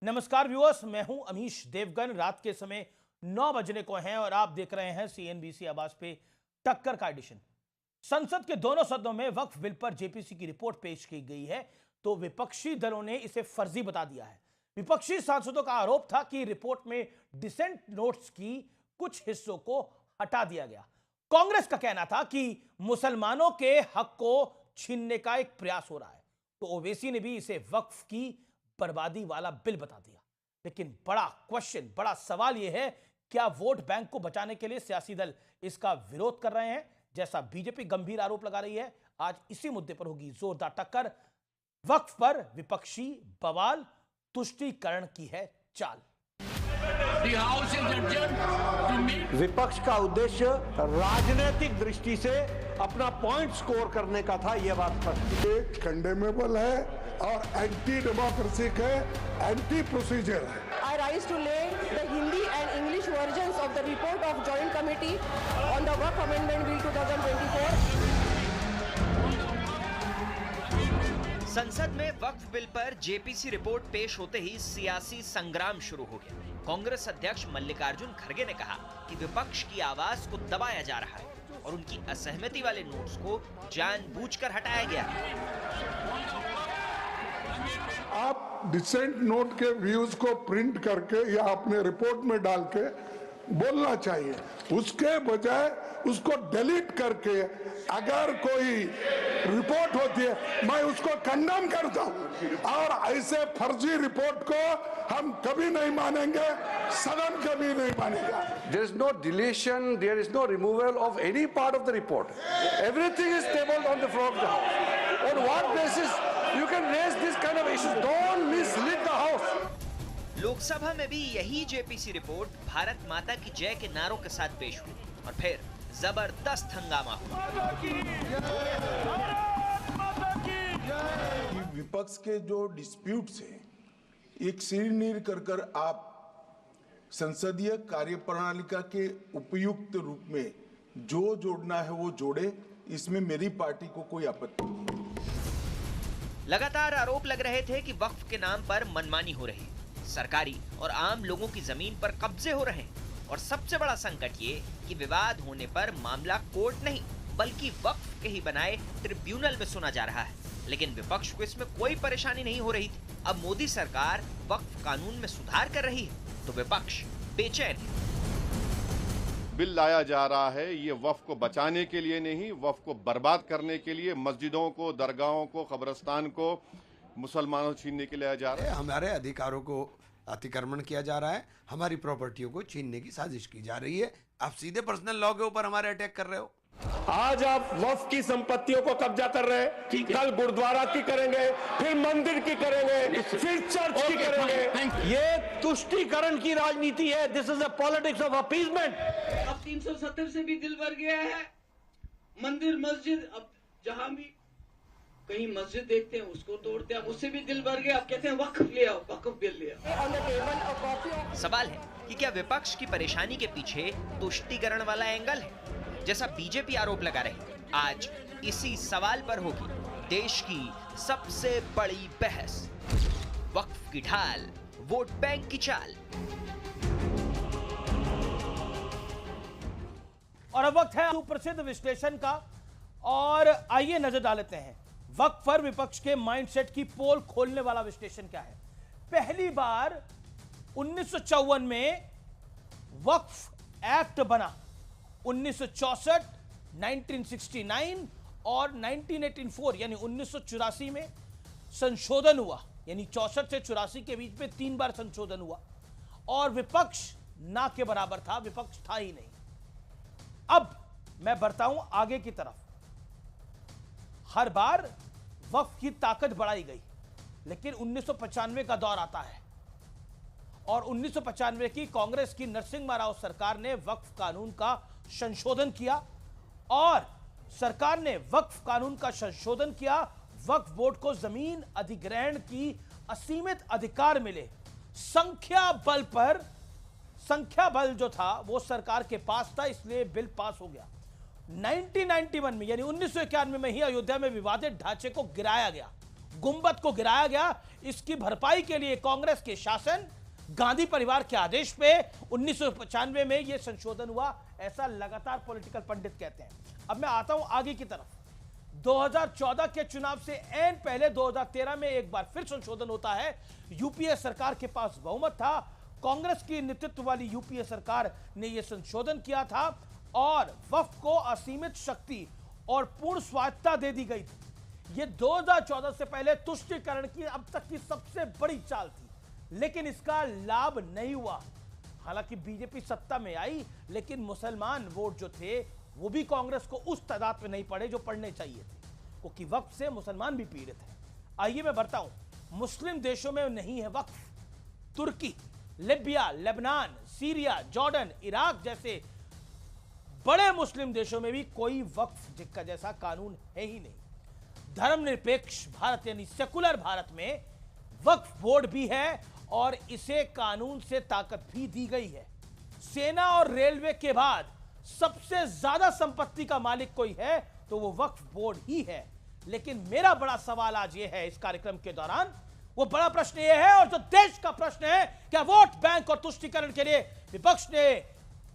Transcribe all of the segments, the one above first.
नमस्कार व्यूअर्स, मैं हूं अमीश देवगन। रात के समय 9 बजने को हैं और आप देख रहे हैं सीएनबीसी आवाज पे टक्कर का एडिशन। संसद के दोनों सदनों में वक्फ बिल पर जेपीसी की रिपोर्ट पेश की गई है तो विपक्षी दलों ने इसे फर्जी बता दिया है। विपक्षी सांसदों का आरोप था कि रिपोर्ट में डिसेंट नोट्स की कुछ हिस्सों को हटा दिया गया। कांग्रेस का कहना था कि मुसलमानों के हक को छीनने का एक प्रयास हो रहा है, तो ओवैसी ने भी इसे वक्फ की बर्बादी वाला बिल बता दिया। लेकिन बड़ा सवाल यह है, क्या वोट बैंक को बचाने के लिए सियासी दल इसका विरोध कर रहे हैं, जैसा बीजेपी गंभीर आरोप लगा रही है। आज इसी मुद्दे पर होगी जोरदार टक्कर। वक्फ पर विपक्षी बवाल, तुष्टीकरण की है चाल। विपक्ष का उद्देश्य राजनीतिक दृष्टि से अपना पॉइंट स्कोर करने का था, यह बात स्पष्ट। ये कंडेमेबल है और एंटी डेमोक्रेटिक है, एंटी प्रोसीजर है। I rise to lay the Hindi and English versions of the report of Joint Committee on the Waqf Amendment Bill 2024. संसद में वक्फ बिल पर जेपीसी रिपोर्ट पेश होते ही सियासी संग्राम शुरू हो गया। कांग्रेस अध्यक्ष मल्लिकार्जुन खड़गे ने कहा कि विपक्ष की आवाज को दबाया जा रहा है और उनकी असहमति वाले नोट्स को जानबूझकर हटाया गया। आप डिसेंट नोट के व्यूज को प्रिंट करके या अपने रिपोर्ट में डाल के बोलना चाहिए, उसके बजाय उसको डिलीट करके अगर कोई रिपोर्ट होती है मैं उसको कंडेम करता हूं। और ऐसे फर्जी रिपोर्ट को हम कभी नहीं मानेंगे, सदन कभी नहीं मानेगा। There is no deletion, there is no removal of any part of the report. Everything is tabled on the floor of the House. On what basis you can raise this kind of issues? Don't mislead the House. Lok Sabha में भी यही JPC report Bharat माता की जय के नारों के साथ पेश हुई और फिर जबरदस्त हंगामा हुआ। विपक्ष के जो डिस्प्यूट्स हैं, एक सिरनीर कर आप संसदीय कार्यप्रणालिका के उपयुक्त रूप में जो जोड़ना है वो जोड़े, इसमें मेरी पार्टी को कोई आपत्ति नहीं। लगातार आरोप लग रहे थे कि वक्फ के नाम पर मनमानी हो रही, सरकारी और आम लोगों की जमीन पर कब्जे हो रहे हैं और सबसे बड़ा संकट ये कि विवाद होने पर मामला कोर्ट नहीं बल्कि वक्फ के ही बनाए ट्रिब्यूनल में सुना जा रहा है। लेकिन विपक्ष को इसमें कोई परेशानी नहीं हो रही थी। अब मोदी सरकार वक्फ कानून में सुधार कर रही है तो विपक्ष बेचैन है। बिल लाया जा रहा है ये वक्फ को बचाने के लिए नहीं, वक्फ को बर्बाद करने के लिए, मस्जिदों को, दरगाहों को, कब्रिस्तान को मुसलमानों छीनने के लिए जा रहा है। हमारे अधिकारों को अतिक्रमण किया जा रहा है, हमारी प्रॉपर्टियों को छीनने की साजिश की जा रही है। आप सीधे पर्सनल लॉ के ऊपर हमारे अटैक कर रहे हो। आज आप वक्फ की संपत्तियों को कब्जा कर रहे हैं, कल गुरुद्वारा की करेंगे, फिर मंदिर की करेंगे, फिर चर्च की करेंगे। ये तुष्टीकरण की राजनीति है। This is a politics of appeasement. अब 370 से भी दिल भर गया है। मंदिर मस्जिद, अब जहां भी कहीं मस्जिद देखते हैं उसको तोड़ते हैं, उससे भी दिल भर गया। अब कहते हैं वक्फ ले आओ, वक्फ बिल ले आओ। सवाल है कि क्या विपक्ष की परेशानी के पीछे तुष्टीकरण वाला एंगल है, जैसा बीजेपी आरोप लगा रही। आज इसी सवाल पर होगी देश की सबसे बड़ी बहस। वक्फ की ढाल, वोट बैंक की चाल। और अब वक्त है सुप्रसिद्ध विश्लेषण का, और आइए नजर डाल लेते हैं वक्फ पर विपक्ष के माइंडसेट की पोल खोलने वाला विश्लेषण क्या है। पहली बार 1954 में वक्फ एक्ट बना। 1964, 1969 और 1984 यानी 1984 में संशोधन हुआ, यानी 64 से 84 के बीच में 3 बार संशोधन हुआ और विपक्ष ना के बराबर था, विपक्ष था ही नहीं। अब मैं बढ़ता हूं आगे की तरफ। हर बार वक्फ की ताकत बढ़ाई गई, लेकिन 1995 का दौर आता है और 1995 की कांग्रेस की नरसिम्हा राव सरकार ने वक्फ कानून का संशोधन किया और सरकार ने वक्फ कानून का संशोधन किया। वक्फ बोर्ड को जमीन अधिग्रहण की असीमित अधिकार मिले। संख्या बल जो था वो सरकार के पास था, इसलिए बिल पास हो गया। 1991 में यानी 1991 में ही अयोध्या में विवादित ढांचे को गिराया गया। गुंबद को गिराया गया, इसकी भरपाई के लिए कांग्रेस के शासन, गांधी परिवार के आदेश पे 1995 में यह संशोधन हुआ, ऐसा लगातार पॉलिटिकल पंडित कहते हैं। अब मैं आता हूं आगे की तरफ। 2014 के चुनाव से ऐन पहले 2013 में एक बार फिर संशोधन होता है। यूपीए सरकार के पास बहुमत था, कांग्रेस की नेतृत्व वाली यूपीए सरकार ने यह संशोधन किया था और वक्फ को असीमित शक्ति और पूर्ण स्वायत्तता दे दी गई थी। यह 2014 से पहले तुष्टीकरण की अब तक की सबसे बड़ी चाल थी, लेकिन इसका लाभ नहीं हुआ। हालांकि बीजेपी सत्ता में आई, लेकिन मुसलमान वोट जो थे वो भी कांग्रेस को उस तादाद में नहीं पड़े जो पड़ने चाहिए थे, क्योंकि वक्फ से मुसलमान भी पीड़ित है। आइए मैं बढ़ता हूं। मुस्लिम देशों में नहीं है वक्फ। तुर्की, Libya, Lebanon, Syria, Jordan, Iraq जैसे बड़े मुस्लिम देशों में भी कोई वक्फ का जैसा कानून है ही नहीं। धर्मनिरपेक्ष भारत यानी सेकुलर भारत में वक्फ बोर्ड भी है और इसे कानून से ताकत भी दी गई है। सेना और रेलवे के बाद सबसे ज्यादा संपत्ति का मालिक कोई है तो वो वक्फ बोर्ड ही है। लेकिन मेरा बड़ा सवाल आज ये है, इस कार्यक्रम के दौरान वो बड़ा प्रश्न ये है, और जो देश का प्रश्न है, क्या वोट बैंक और तुष्टीकरण के लिए विपक्ष ने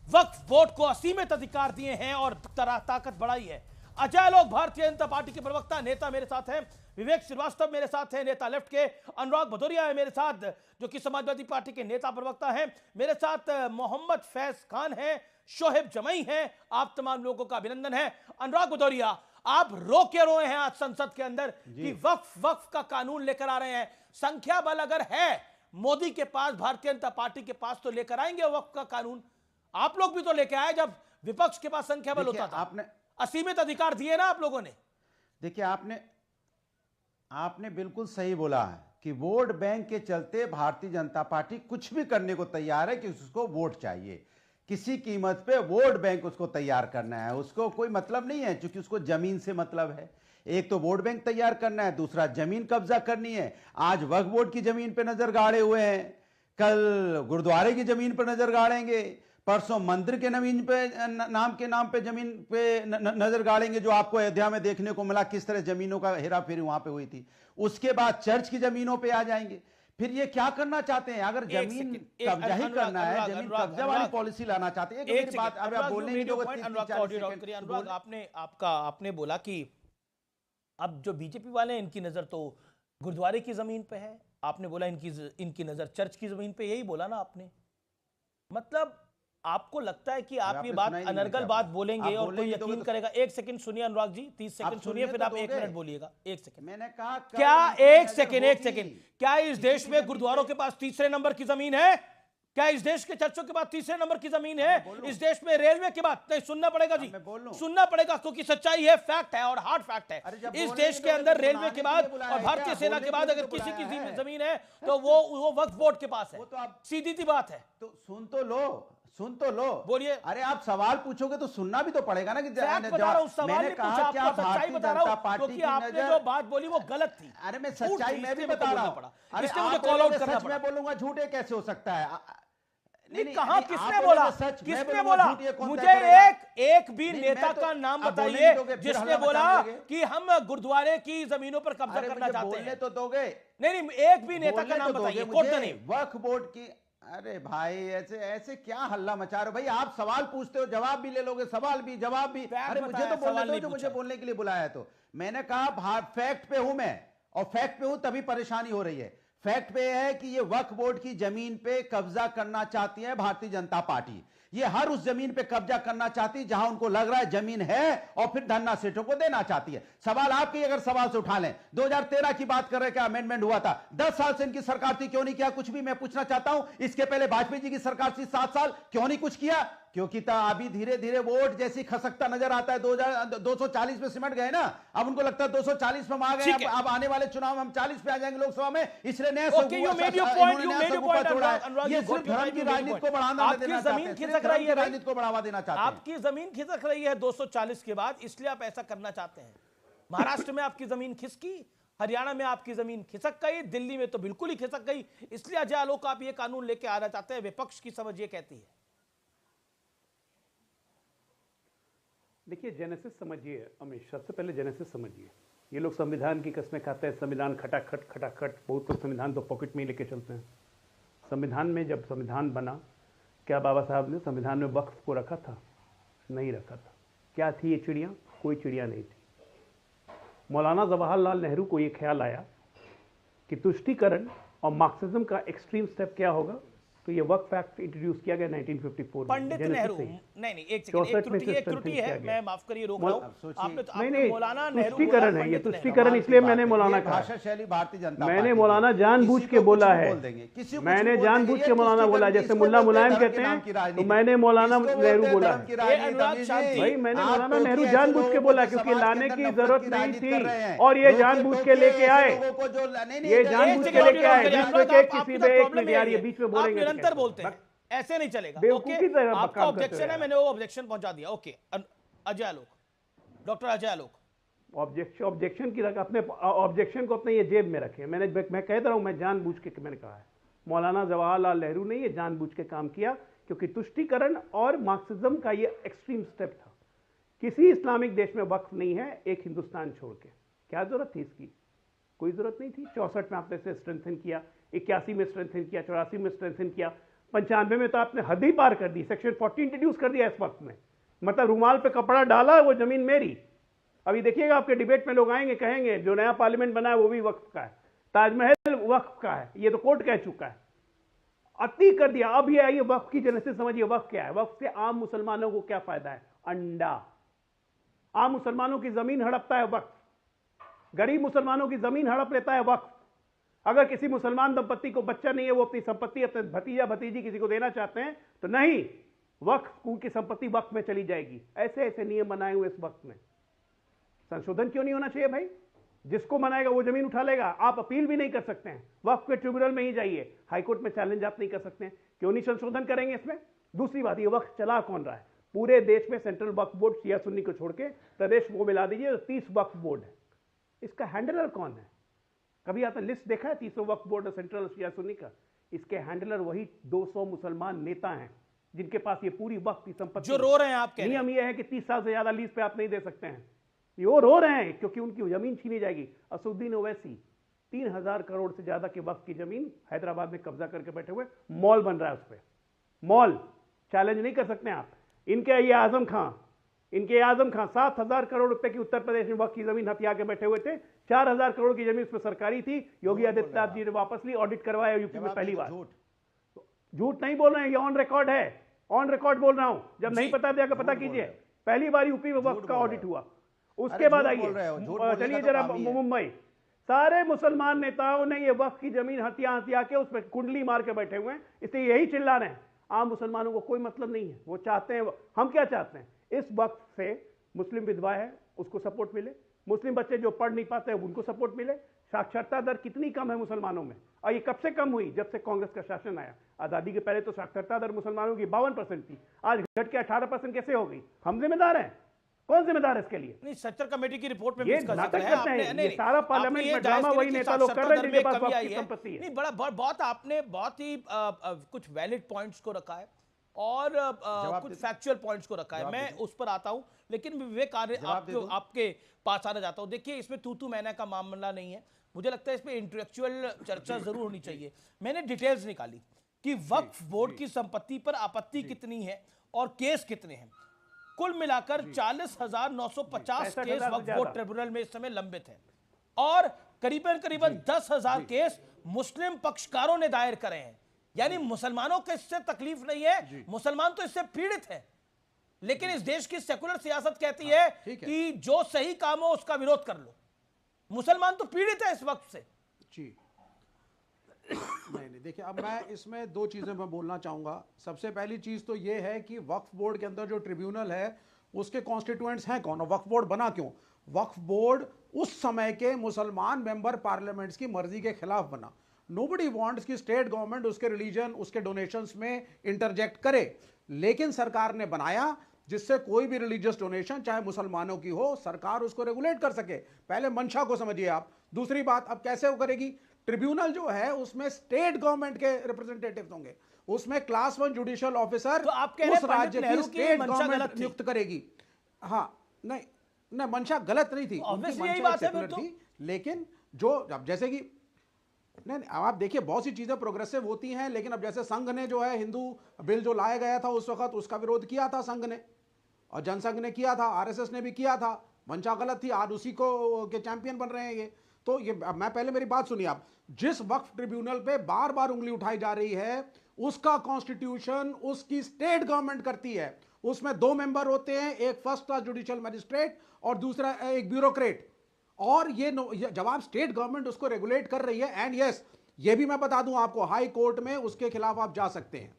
वक्फ बोर्ड को असीमित अधिकार दिए हैं और ताकत बढ़ाई है? अजय लोग भारतीय जनता पार्टी के प्रवक्ता नेता मेरे साथ हैं, विवेक श्रीवास्तव मेरे साथ हैं, नेता लेफ्ट के, अनुराग भदौरिया है मेरे साथ जो कि समाजवादी पार्टी के नेता प्रवक्ता हैं, मेरे साथ मोहम्मद फैज खान है, शोहेब जमई है। आप तमाम लोगों का अभिनंदन है। अनुराग भदौरिया, आप रो के रोए हैं आज संसद के अंदर कि वक्फ का कानून लेकर आ रहे हैं। संख्या बल अगर है मोदी के पास, भारतीय जनता पार्टी के पास, तो लेकर आएंगे वक्फ का कानून। आप लोग भी तो लेकर आए जब विपक्ष के पास संख्या बल होता था। आपने असीमित अधिकार दिए ना आप लोगों ने। देखिए, आपने बिल्कुल सही बोला है कि वोट बैंक के चलते भारतीय जनता पार्टी कुछ भी करने को तैयार है कि उसको वोट चाहिए, किसी कीमत पे वोट बैंक उसको तैयार करना है। उसको कोई मतलब नहीं है, क्योंकि उसको जमीन से मतलब है। एक तो वोट बैंक तैयार करना है, दूसरा जमीन कब्जा करनी है। आज वक्फ बोर्ड की जमीन पे नजर गाड़े हुए हैं, कल गुरुद्वारे की जमीन पर नजर गाड़ेंगे, परसों मंदिर के नाम पे जमीन पे नजर गाड़ेंगे, जो आपको अयोध्या में देखने को मिला किस तरह जमीनों का हेरा फेरी वहां पे हुई थी। उसके बाद चर्च की जमीनों पे आ जाएंगे। फिर ये क्या करना चाहते हैं? अगर जमीन कब्जा ही करना है, जमीन कब्जा वाली पॉलिसी लाना चाहते हैं। एक बात अब आप बोलने की अनुराग, आपने बोला कि अब जो बीजेपी वाले हैं इनकी नजर तो गुरुद्वारे की जमीन पे है, आपने बोला इनकी नजर चर्च की जमीन पे, यही बोला ना आपने। मतलब आपको लगता है कि आप ये बात अनर्गल बात बोलेंगे और कोई यकीन करेगा? एक सेकंड सुनिए अनुराग जी, 30 सेकंड सुनिए, फिर आप 1 मिनट बोलिएगा। 1 सेकंड मैंने कहा, क्या एक सेकंड क्या इस देश में गुरुद्वारों के पास तीसरे नंबर की जमीन है? क्या इस देश के चर्चों के बाद तीसरे नंबर की जमीन है? इस देश में रेलवे के बाद नहीं, सुनना पड़ेगा जी, सुनना पड़ेगा, क्योंकि सच्चाई है, फैक्ट है और हार्ड फैक्ट है। इस देश के अंदर रेलवे के बाद और भारतीय सेना के बाद अगर किसी की जमीन है तो वो वक्फ बोर्ड के पास है। सीधी सी बात है। तो सुन तो लो, बोलिए। अरे आप सवाल पूछोगे तो सुनना भी तो पड़ेगा ना कि मैंने कहा क्या भारतीय जनता पार्टी की आपने जो बात बोली वो गलत थी। अरे मैं सच्चाई मैं भी बता रहा हूं। इसलिए मुझे कॉल आउट करना पड़ा। मैं बोलूंगा झूठे कैसे हो सकता है? नहीं, कहा किसने बोला? किसने बोला? मुझे एक भी नेता का नाम बताइए जिसने बोला कि हम गुरुद्वारे की जमीनों पर कब्जा करना चाहते हैं। तो दोगे? नहीं, एक भी नेता का नाम बताइए। वक्फ बोर्ड की, अरे भाई ऐसे क्या हल्ला मचा रहे हो भाई? आप सवाल पूछते हो, जवाब भी ले लोगे, सवाल भी जवाब भी। अरे मुझे तो बोलने दो, जो मुझे बोलने के लिए बुलाया। तो मैंने कहा फैक्ट पे हूं मैं, और फैक्ट पे हूं तभी परेशानी हो रही है। फैक्ट पे है कि ये वक्फ बोर्ड की जमीन पे कब्जा करना चाहती है भारतीय जनता पार्टी। ये हर उस जमीन पे कब्जा करना चाहती है जहां उनको लग रहा है जमीन है, और फिर धन्ना सेठों को देना चाहती है। सवाल आपके, अगर सवाल से उठा लें, 2013 की बात कर रहे हैं, क्या अमेंडमेंट हुआ था? 10 साल से इनकी सरकार थी, क्यों नहीं किया कुछ भी? मैं पूछना चाहता हूं। इसके पहले वाजपेयी जी की सरकार थी 7 साल, क्यों नहीं कुछ किया? क्योंकि अभी धीरे धीरे वोट जैसी खसकता नजर आता है। 240 पे सिमट गए ना, अब उनको लगता है 240 पे हम आ गए, अब आने वाले चुनाव में हम 40 पे आ जाएंगे लोकसभा में, इसलिए नया छोड़ा है। ये सिर्फ धर्म की राजनीति को बढ़ावा देना चाहते हैं, राजनीति को बढ़ावा देना चाहते हैं। आपकी जमीन खिसक रही है 240 के बाद, इसलिए आप ऐसा करना चाहते हैं। महाराष्ट्र में आपकी जमीन खिसकी, हरियाणा में आपकी जमीन खिसक गई, दिल्ली में तो बिल्कुल ही खिसक गई, इसलिए अजय आलोक आप ये कानून लेके आना चाहते हैं। विपक्ष की समझ ये कहती है। देखिए, जेनेसिस समझिए अमित, सबसे पहले जेनेसिस समझिए। ये लोग संविधान की कस्में खाते हैं, संविधान खटाखट खटाखट, बहुत लोग संविधान तो पॉकेट में ही लेके चलते हैं। संविधान में जब संविधान बना, क्या बाबा साहब ने संविधान में वक्फ को रखा था? नहीं रखा था। क्या थी ये चिड़िया? कोई चिड़िया नहीं थी। मौलाना जवाहरलाल नेहरू को ये ख्याल आया कि तुष्टीकरण और मार्क्सिज्म का एक्सट्रीम स्टेप क्या होगा, तो ये वक्फ एक्ट इंट्रोड्यूस किया गया 1954 पंडित नेहरू। नहीं एक सेकंड, एक त्रुटि है, मैं माफ करिए रोक रहा हूं। आपने मौलाना नेहरू तुष्टीकरण है, ये तुष्टीकरण इसलिए मैंने मौलाना कहा, भाषा शैली भारतीय जनता मैंने मौलाना जानबूझ के बोला है, मैंने जानबूझ के मौलाना बोला, जैसे मुल्ला मुलायम कहते हैं, तो मैंने मौलाना नेहरू बोला है। भाई मैंने मौलाना नेहरू जानबूझ के बोला, क्योंकि लाने की जरूरत नहीं थी और ये जानबूझ के लेके आए, ये जानबूझ के लेके आए। किसी में एक मिनट यार, ये बीच में बोलेंगे निरंतर बोलते हैं, ऐसे नहीं चलेगा। बेवकूफी की तरह आपका ऑब्जेक्शन है, मैंने वो ऑब्जेक्शन पहुंचा दिया। ओके, अजय आलोक, डॉक्टर अजय आलोक, ऑब्जेक्शन की रख, अपने ऑब्जेक्शन को अपने ये जेब में रखें। मैं कह रहा हूं, मैं जानबूझ के मैंने कहा है, मौलाना जवाहरलाल नेहरू ने ये जानबूझ के काम किया, क्योंकि तुष्टीकरण और मार्क्सिज्म का ये एक्सट्रीम स्टेप था। किसी इस्लामिक देश में वक्फ नहीं है, एक हिंदुस्तान छोड़ के। क्या जरूरत थी इसकी? कोई जरूरत नहीं थी। 64 में आपने इसे स्ट्रेंथन किया, 81 में स्ट्रेंथन किया, 84 में स्ट्रेंथन किया, 95 में तो आपने हद ही पार कर दी, सेक्शन 40 इंट्रोड्यूस कर दिया इस वक्त में। मतलब रुमाल पे कपड़ा डाला, वो जमीन मेरी। अभी देखिएगा आपके डिबेट में लोग आएंगे, कहेंगे जो नया पार्लियामेंट बना है वो भी वक्फ का है, ताजमहल वक्फ का है, ये तो कोर्ट कह चुका है। अति कर दिया। अब ये आइए वक्फ की जेनेसिस समझिए, वक्फ क्या है? वक्फ से आम मुसलमानों को क्या फायदा है? अंडा। आम मुसलमानों की जमीन हड़पता है वक्फ, गरीब मुसलमानों की जमीन हड़प लेता है वक्फ। अगर किसी मुसलमान दंपत्ति को बच्चा नहीं है, वो अपनी संपत्ति अपने भतीजा भतीजी किसी को देना चाहते हैं, तो नहीं, वक्फ उनकी संपत्ति वक्फ में चली जाएगी। ऐसे ऐसे नियम बनाए हुए इस वक्त में। संशोधन क्यों नहीं होना चाहिए भाई? जिसको बनाएगा वो जमीन उठा लेगा। आप अपील भी नहीं कर सकते हैं, वक्फ के ट्रिब्यूनल में ही जाइए, हाईकोर्ट में चैलेंज आप नहीं कर सकते हैं। क्यों नहीं संशोधन करेंगे इसमें? दूसरी बात, ये वक्फ चला कौन रहा है? पूरे देश में सेंट्रल वक्फ बोर्ड, शिया सुन्नी को छोड़ के प्रदेश को मिला दीजिए तो 30 वक्फ बोर्ड है। इसका हैंडलर कौन है? कभी आपने लिस्ट देखा है 30 वक्फ बोर्ड सेंट्रल शिया सुन्नी का? इसके हैंडलर वही 200 मुसलमान नेता हैं जिनके पास ये पूरी वक्फ की संपत्ति। जो रो रहे हैं आप, नियम ये है कि 30 साल से ज्यादा लीज पे आप नहीं दे सकते हैं। ये वो रो रहे हैं क्योंकि उनकी जमीन छीनी जाएगी। असुद्दीन ओवैसी 3000 करोड़ से ज्यादा के वक्फ की जमीन हैदराबाद में कब्जा करके बैठे हुए, मॉल बन रहा है उस पर। मॉल चैलेंज नहीं कर सकते आप। इनके ये आजम खां 7000 करोड़ रुपए की उत्तर प्रदेश में वक्फ की जमीन हथिया के बैठे हुए थे। 4000 करोड़ की जमीन उसमें सरकारी थी, योगी आदित्यनाथ जी ने वापस ली, ऑडिट करवाया यूपी में पहली बार। झूठ नहीं बोल रहे हैं, ये ऑन रिकॉर्ड है, ऑन रिकॉर्ड बोल रहा हूं। जब नहीं पता जाकर पता कीजिए, पहली बार यूपी में वक्फ का ऑडिट हुआ। उसके बाद आइए, चलिए जरा मुंबई, सारे मुसलमान नेताओं ने ये वक्फ की जमीन हथिया के उसमें कुंडली मार के बैठे हुए हैं, इसलिए यही चिल्ला रहे हैं। आम मुसलमानों को कोई मतलब नहीं है, वो चाहते हैं, हम क्या चाहते हैं? इस वक्त से मुस्लिम विधवा है उसको सपोर्ट मिले, मुस्लिम बच्चे जो पढ़ नहीं पाते हैं उनको सपोर्ट मिले। साक्षरता दर कितनी कम है मुसलमानों में, और ये कब से कम हुई? जब से कांग्रेस का शासन आया। आजादी के पहले तो साक्षरता दर मुसलमानों की 52% थी, आज घट के 18% कैसे हो गई? हम जिम्मेदार हैं? कौन जिम्मेदार है इसके लिए? नहीं, सच्चर कमेटी की रिपोर्ट में ये नाटक करते हैं, ये सारा पार्लियामेंट में ड्रामा वही नेता लोग कर रहे हैं जिनके पास वक्त की संपत्ति है। नहीं, बहुत आपने बहुत ही कुछ वैलिड पॉइंट्स को रखा है और कुछ फैक्चुअल पॉइंट्स को रखा है। मैं उस पर आता हूं, लेकिन विवेक आपके पास आना चाहता हूं। देखिए, इसमें तू मैंने का मामला नहीं है, मुझे लगता है इसमें इंटेलेक्चुअल चर्चा जरूर होनी चाहिए। मैंने डिटेल्स निकाली कि वक्फ बोर्ड की संपत्ति पर आपत्ति कितनी है और केस कितने हैं। कुल मिलाकर 40,950 केस वक्फ बोर्ड ट्रिब्यूनल में इस समय लंबित है और करीबन 10,000 केस मुस्लिम पक्षकारों ने दायर करे हैं। यानी मुसलमानों को इससे तकलीफ नहीं है, मुसलमान तो इससे पीड़ित है। लेकिन इस देश की सेकुलर सियासत कहती है कि जो सही काम हो उसका विरोध कर लो। मुसलमान तो पीड़ित है इस वक्त से। जी नहीं, देखिए, अब मैं इसमें दो चीजें मैं बोलना चाहूंगा। सबसे पहली चीज तो यह है कि वक्फ बोर्ड के अंदर जो ट्रिब्यूनल है उसके कॉन्स्टिट्यूएंट्स हैं कौन, और वक्फ बोर्ड बना क्यों? वक्फ बोर्ड उस समय के मुसलमान मेंबर पार्लियामेंट्स की मर्जी के खिलाफ बना। नोबडी वांट्स कि स्टेट गवर्नमेंट उसके रिलीजन, उसके डोनेशंस में इंटरजेक्ट करे, लेकिन सरकार ने बनाया जिससे कोई भी रिलीजियस डोनेशन चाहे मुसलमानों की हो, सरकार उसको रेगुलेट कर सके। पहले मंशा को समझिए आप। दूसरी बात, अब कैसे वो करेगी? ट्रिब्यूनल जो है उसमें स्टेट गवर्नमेंट के रिप्रेजेंटेटिव्स होंगे, उसमें क्लास 1 जुडिशियल ऑफिसर तो आप उस राज्य की स्टेट गवर्नमेंट नियुक्त करेगी। हाँ, नहीं नहीं, मंशा गलत नहीं थी, उनकी मंशा सेकुलर थी, लेकिन जो अब जैसे कि नहीं, आप देखिए बहुत सी चीजें प्रोग्रेसिव होती हैं, लेकिन अब जैसे संघ ने जो है हिंदू बिल जो लाया गया था उस वक्त उसका विरोध किया था संघ ने, और जनसंघ ने किया था, आरएसएस ने भी किया था, मंशा गलत थी, आज उसी को के चैंपियन बन रहे हैं ये। तो ये मैं पहले मेरी बात सुनिए आप, जिस वक्फ ट्रिब्यूनल पे बार बार उंगली उठाई जा रही है उसका कॉन्स्टिट्यूशन उसकी स्टेट गवर्नमेंट करती है, उसमें 2 मेंबर होते हैं, एक फर्स्ट क्लास जुडिशियल मैजिस्ट्रेट और दूसरा एक ब्यूरोक्रेट, और ये जब आप स्टेट गवर्नमेंट उसको रेगुलेट कर रही है, एंड यस ये भी मैं बता दूं आपको, हाई कोर्ट में उसके खिलाफ आप जा सकते हैं।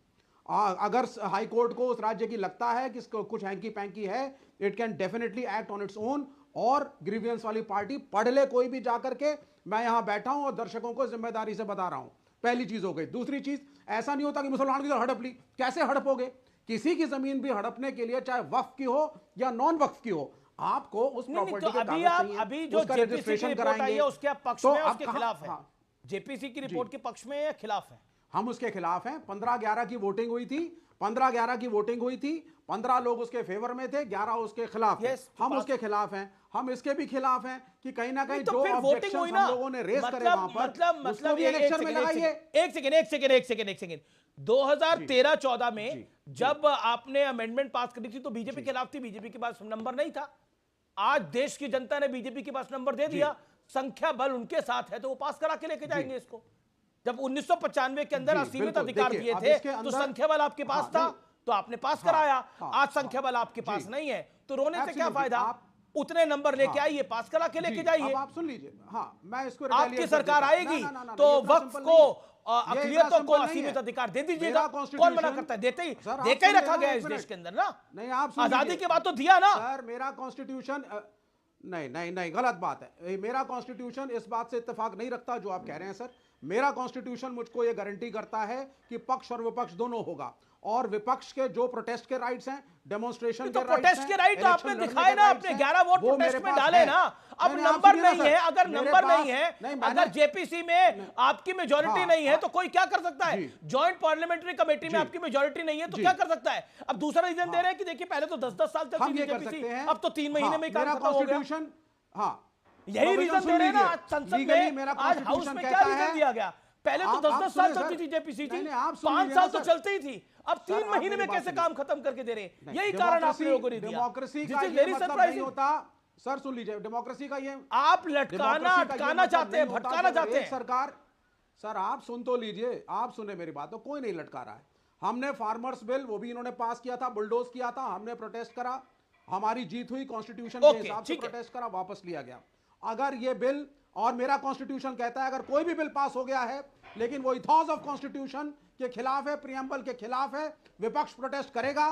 अगर हाई कोर्ट को उस राज्य की लगता है कि इसको कुछ हैंकी पैंकी है, it can definitely act on its own, और ग्रीवियंस वाली पार्टी पढ़ ले कोई भी जाकर के, मैं यहां बैठा हूं और दर्शकों को जिम्मेदारी से बता रहा हूं। पहली चीज हो गई। दूसरी चीज, ऐसा नहीं होता कि मुसलमान की हड़प ली, कैसे हड़पोगे? किसी की जमीन भी हड़पने के लिए चाहे वक्फ की हो या नॉन वक्फ की हो, आपको उस प्रॉपर्टी के कागज चाहिए, अभी जो उसका जेपीसी की रजिस्ट्रेशन रिपोर्ट आई कराएंगे। है उसके पक्ष में उसके खिलाफ है? जेपीसी की रिपोर्ट के पक्ष में या खिलाफ है? हम उसके खिलाफ हैं। 15-11 की वोटिंग हुई थी, 15-11 की वोटिंग हुई थी, 15 लोग उसके फेवर में थे, 11 उसके खिलाफ हैं। हम उसके खिलाफ हैं। हम इसके भी खिलाफ हैं कि कहीं ना कहीं जो ऑब्जेक्शंस हम लोगों ने रेज करे वहां पर, उसको भी इलेक्शन में लगाइए। एक सेकंड 2013-14 में जब आपने अमेंडमेंट पास करी थी तो बीजेपी के खिलाफ थी, बीजेपी के पास नंबर नहीं था। आज देश की जनता ने बीजेपी के पास नंबर दे दिया, संख्या बल उनके साथ है, तो वो पास करा के लेके जाएंगे इसको। जब 1995 के अंदर असीमित अधिकार दिए थे तो संख्या बल आपके पास था, तो आपने पास कराया। आज संख्या बल आपके पास नहीं है, तो रोने से क्या फायदा? उतने नंबर लेके आइए, पास करा के लेके जाइए। आप सुन लीजिए, मैं इसको आपकी सरकार आएगी तो वक्फ को अक़लियतों को असीमित अधिकार दे दीजिएगा। कौन मना करता है? देते ही रखा गया इस देश के अंदर ना। नहीं, आप आजादी के बाद तो दिया ना सर। मेरा कॉन्स्टिट्यूशन नहीं, गलत बात है। मेरा कॉन्स्टिट्यूशन इस बात से इत्तेफाक नहीं रखता जो आप कह रहे हैं सर। मेरा कॉन्स्टिट्यूशन मुझको ये गारंटी करता है कि पक्ष और विपक्ष दोनों होगा, और विपक्ष के जो प्रोटेस्ट के राइट्स हैं, डेमोन्स्ट्रेशन के राइट्स हैं, प्रोटेस्ट के राइट तो आपने दिखाए ना, आपने 11 वोट प्रोटेस्ट में डाले ना। अब नंबर नहीं है, अगर नंबर नहीं है, अगर जेपीसी में आपकी मेजॉरिटी नहीं है तो कोई क्या कर सकता है? जॉइंट पार्लियामेंटरी कमेटी में आपकी मेजॉरिटी नहीं है तो क्या कर सकता है? अब दूसरा रीजन दे रहे हैं कि देखिए पहले तो 10-10 साल चलती थी जेपीसी, अब तो 3 महीने में काम खत्म हो गया। यही रीजन दे रहे हैं ना। आज संसद में, आज हाउस में क्या रीजन दिया गया? पहले तो 10-10 साल चलती थी जेपीसी थी, 5 साल तो चलती ही थी, अब 3 महीने में कैसे काम खत्म करके दे रहे हैं? यही कारण आप लोगों को नहीं दिया। डेमोक्रेसी का ये मतलब नहीं होता सर। सुन लीजिए, डेमोक्रेसी का ये आप लटकाना अटकाना चाहते हैं, भटकाना चाहते हैं। सरकार सर आप सुन तो लीजिए, आप सुने मेरी बात। तो कोई नहीं लटका रहा है। हमने फार्मर्स बिल वो भी इन्होंने पास किया था, बुलडोज किया था, हमने प्रोटेस्ट करा, हमारी जीत हुई, कॉन्स्टिट्यूशन के हिसाब से प्रोटेस्ट करा, वापस लिया गया। अगर ये बिल, और मेरा कॉन्स्टिट्यूशन कहता है अगर कोई भी बिल पास हो गया है लेकिन वो इथॉस ऑफ कॉन्स्टिट्यूशन के खिलाफ है, प्रियम्बल के खिलाफ है, विपक्ष प्रोटेस्ट करेगा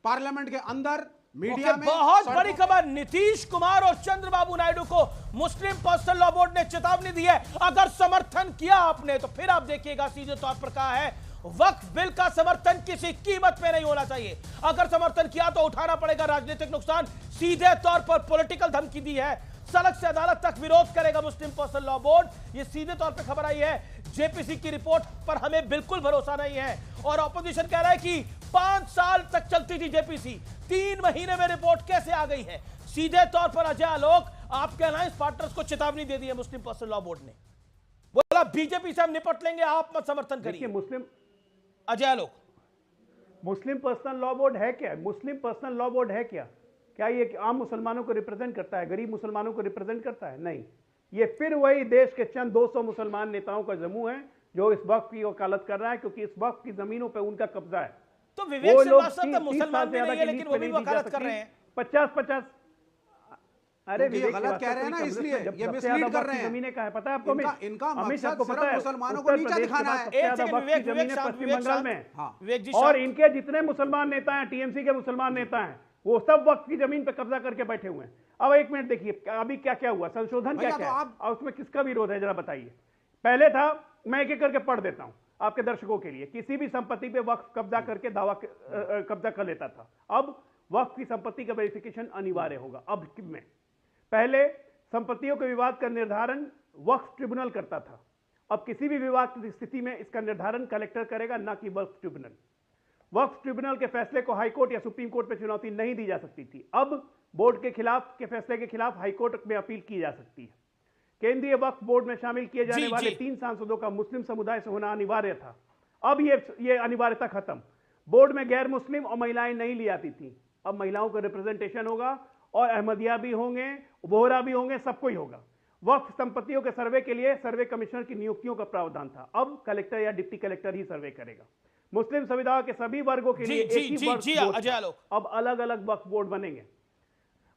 पार्लियामेंट के अंदर, मीडिया में। बहुत बड़ी खबर, नीतीश कुमार और चंद्रबाबू नायडू को मुस्लिम पर्सनल लॉ बोर्ड ने चेतावनी दी है। अगर समर्थन किया आपने तो फिर आप देखिएगा सीधे तौर पर कहा है वक्फ बिल का समर्थन किसी कीमत पे नहीं होना चाहिए। अगर समर्थन किया तो उठाना पड़ेगा राजनीतिक नुकसान। सीधे तौर पर पॉलिटिकल धमकी दी है, सड़क से अदालत तक विरोध करेगा मुस्लिम पर्सनल लॉ बोर्ड। ये सीधे तौर पे खबर आई है। जेपीसी की रिपोर्ट पर हमें बिल्कुल भरोसा नहीं है, और ऑपोजिशन कह रहा है कि 5 साल तक चलती थी जेपीसी, 3 महीने में रिपोर्ट कैसे आ गई है? सीधे तौर पर अजय आलोक आपके अलायंस पार्टनर्स को चेतावनी दे दी है मुस्लिम पर्सनल लॉ बोर्ड ने। बोला बीजेपी से हम निपट लेंगे, आप मत समर्थन करिए। मुस्लिम अजय आलोक, मुस्लिम पर्सनल लॉ बोर्ड है क्या? मुस्लिम पर्सनल लॉ बोर्ड है क्या? क्या ये आम मुसलमानों को रिप्रेजेंट करता है? गरीब मुसलमानों को रिप्रेजेंट करता है? नहीं। ये फिर वही देश के चंद 200 मुसलमान नेताओं का समूह है जो इस वक्त की वकालत कर रहा है, क्योंकि इस वक्त की जमीनों पे उनका कब्जा है। तो विवेक श्रीवास्तव तो मुसलमान भी नहीं है, लेकिन वो भी वकालत कर रहे हैं। 50-50 अरे गलत कह रहे हैं ना, इसलिए ये मिसलीड कर रहे हैं। जमीनें का है पता है आपको? इनका मकसद सिर्फ मुसलमानों को नीचा दिखाना है। पश्चिम बंगाल में, और इनके जितने मुसलमान नेता हैं, टीएमसी के मुसलमान नेता हैं, वो सब वक्त की जमीन पर कब्जा करके बैठे हुए हैं। अब एक मिनट देखिए अभी क्या क्या हुआ, संशोधन क्या क्या है और उसमें किसका विरोध है जरा बताइए। पहले था, मैं एक एक करके पढ़ देता हूं आपके दर्शकों के लिए, किसी भी संपत्ति पे वक्फ कब्जा करके दावा कब्जा कर लेता था। अब वक्फ की संपत्ति का वेरिफिकेशन अनिवार्य होगा। अब में पहले संपत्तियों के विवाद का निर्धारण वक्फ ट्रिब्यूनल करता था, अब किसी भी विवाद की स्थिति में इसका निर्धारण कलेक्टर करेगा, ना कि वक्फ ट्रिब्यूनल। वक्फ ट्रिब्यूनल के फैसले को हाईकोर्ट या सुप्रीम कोर्ट में चुनौती नहीं दी जा सकती थी। अब बोर्ड के खिलाफ के फैसले के खिलाफ हाईकोर्ट में अपील की जा सकती है। केंद्रीय वक्फ बोर्ड में शामिल किए जाने वाले 3 सांसदों का मुस्लिम समुदाय से होना अनिवार्य था। अब ये अनिवार्यता खत्म। बोर्ड में गैर मुस्लिम और महिलाएं नहीं ली आती थी, अब महिलाओं का रिप्रेजेंटेशन होगा और अहमदिया भी होंगे, बोहरा भी होंगे, सबको ही होगा। वक्फ संपत्तियों के सर्वे के लिए सर्वे कमिश्नर की नियुक्तियों का प्रावधान था, अब कलेक्टर या डिप्टी कलेक्टर ही सर्वे करेगा। मुस्लिम समुदाय के सभी वर्गों के लिए एक ही वक्फ बोर्ड, अब अलग अलग वक्फ बोर्ड बनेंगे।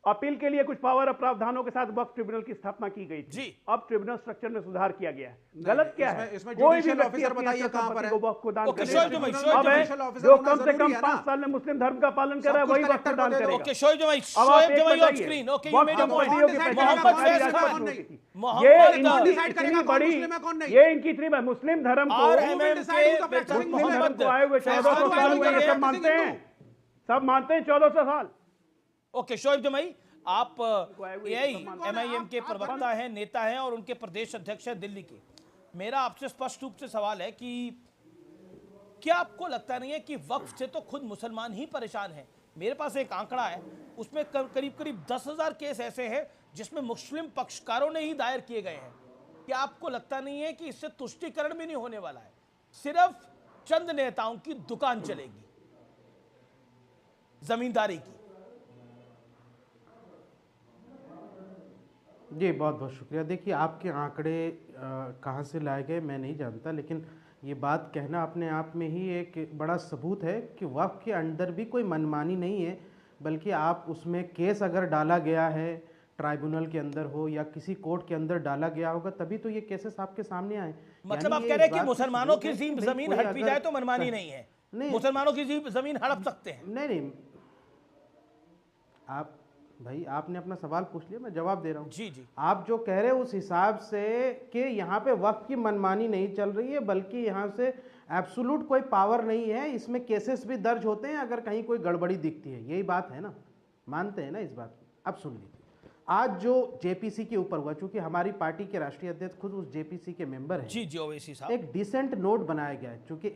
अपील के लिए कुछ पावर और प्रावधानों के साथ वक्फ ट्रिब्यूनल की स्थापना की गई थी। अब ट्रिब्यूनल स्ट्रक्चर में सुधार किया गया है। गलत क्या है? इसमें कोई भी जुडिशियल व्यक्ति ऑफिसर अपनी बताइए कहां पर है? वक्फ को दान ओके, करे। शोएब जमाई, अब है जो कम से कम 5 साल में मुस्लिम धर्म का पालन कर रहा है वही वक्फ दान करेगा। ओके, शोएब जमाई on screen. Okay, you made a point. ये इनकी इतनी मुस्लिम धर्म को आए हुए 1400 साल हुए, ये सब मानते हैं, सब मानते हैं 1400 साल। ओके, शोएब जमाई, आप MIM के प्रवक्ता हैं, नेता हैं और उनके प्रदेश अध्यक्ष हैं दिल्ली के। मेरा आपसे स्पष्ट रूप से सवाल है कि क्या आपको लगता नहीं है कि वक्फ से तो खुद मुसलमान ही परेशान हैं? मेरे पास एक आंकड़ा है, उसमें करीब 10,000 केस ऐसे हैं जिसमें मुस्लिम पक्षकारों ने ही दायर किए गए हैं। क्या आपको लगता नहीं है कि इससे तुष्टीकरण भी नहीं होने वाला है, सिर्फ चंद नेताओं की दुकान चलेगी जमींदारी की? जी बहुत बहुत शुक्रिया। देखिए, आपके आंकड़े कहाँ से लाए गए मैं नहीं जानता, लेकिन ये बात कहना अपने आप में ही एक बड़ा सबूत है कि वक्फ के अंदर भी कोई मनमानी नहीं है, बल्कि आप उसमें केस अगर डाला गया है ट्राइब्यूनल के अंदर हो या किसी कोर्ट के अंदर डाला गया होगा तभी तो ये केसेस आपके सामने आए। मतलब आप कह रहे हैं कि मुसलमानों की जमीन हड़पी जाए तो मनमानी नहीं है? नहीं, मुसलमानों की जमीन हड़प सकते हैं? नहीं, आप भाई आपने अपना सवाल पूछ लिया, मैं जवाब दे रहा हूँ। जी जी, आप जो कह रहे हैं उस हिसाब से कि यहाँ पे वक्फ की मनमानी नहीं चल रही है, बल्कि यहाँ से एब्सोल्यूट कोई पावर नहीं है, इसमें केसेस भी दर्ज होते हैं अगर कहीं कोई गड़बड़ी दिखती है, यही बात है ना? मानते हैं ना इस बात को? अब सुन लीजिए, आज जो JPC के ऊपर हुआ, चूंकि हमारी पार्टी के राष्ट्रीय अध्यक्ष खुद उस JPC के मेंबर हैं, जी ओवैसी साहब, एक डिसेंट नोट बनाया गया है, चूंकि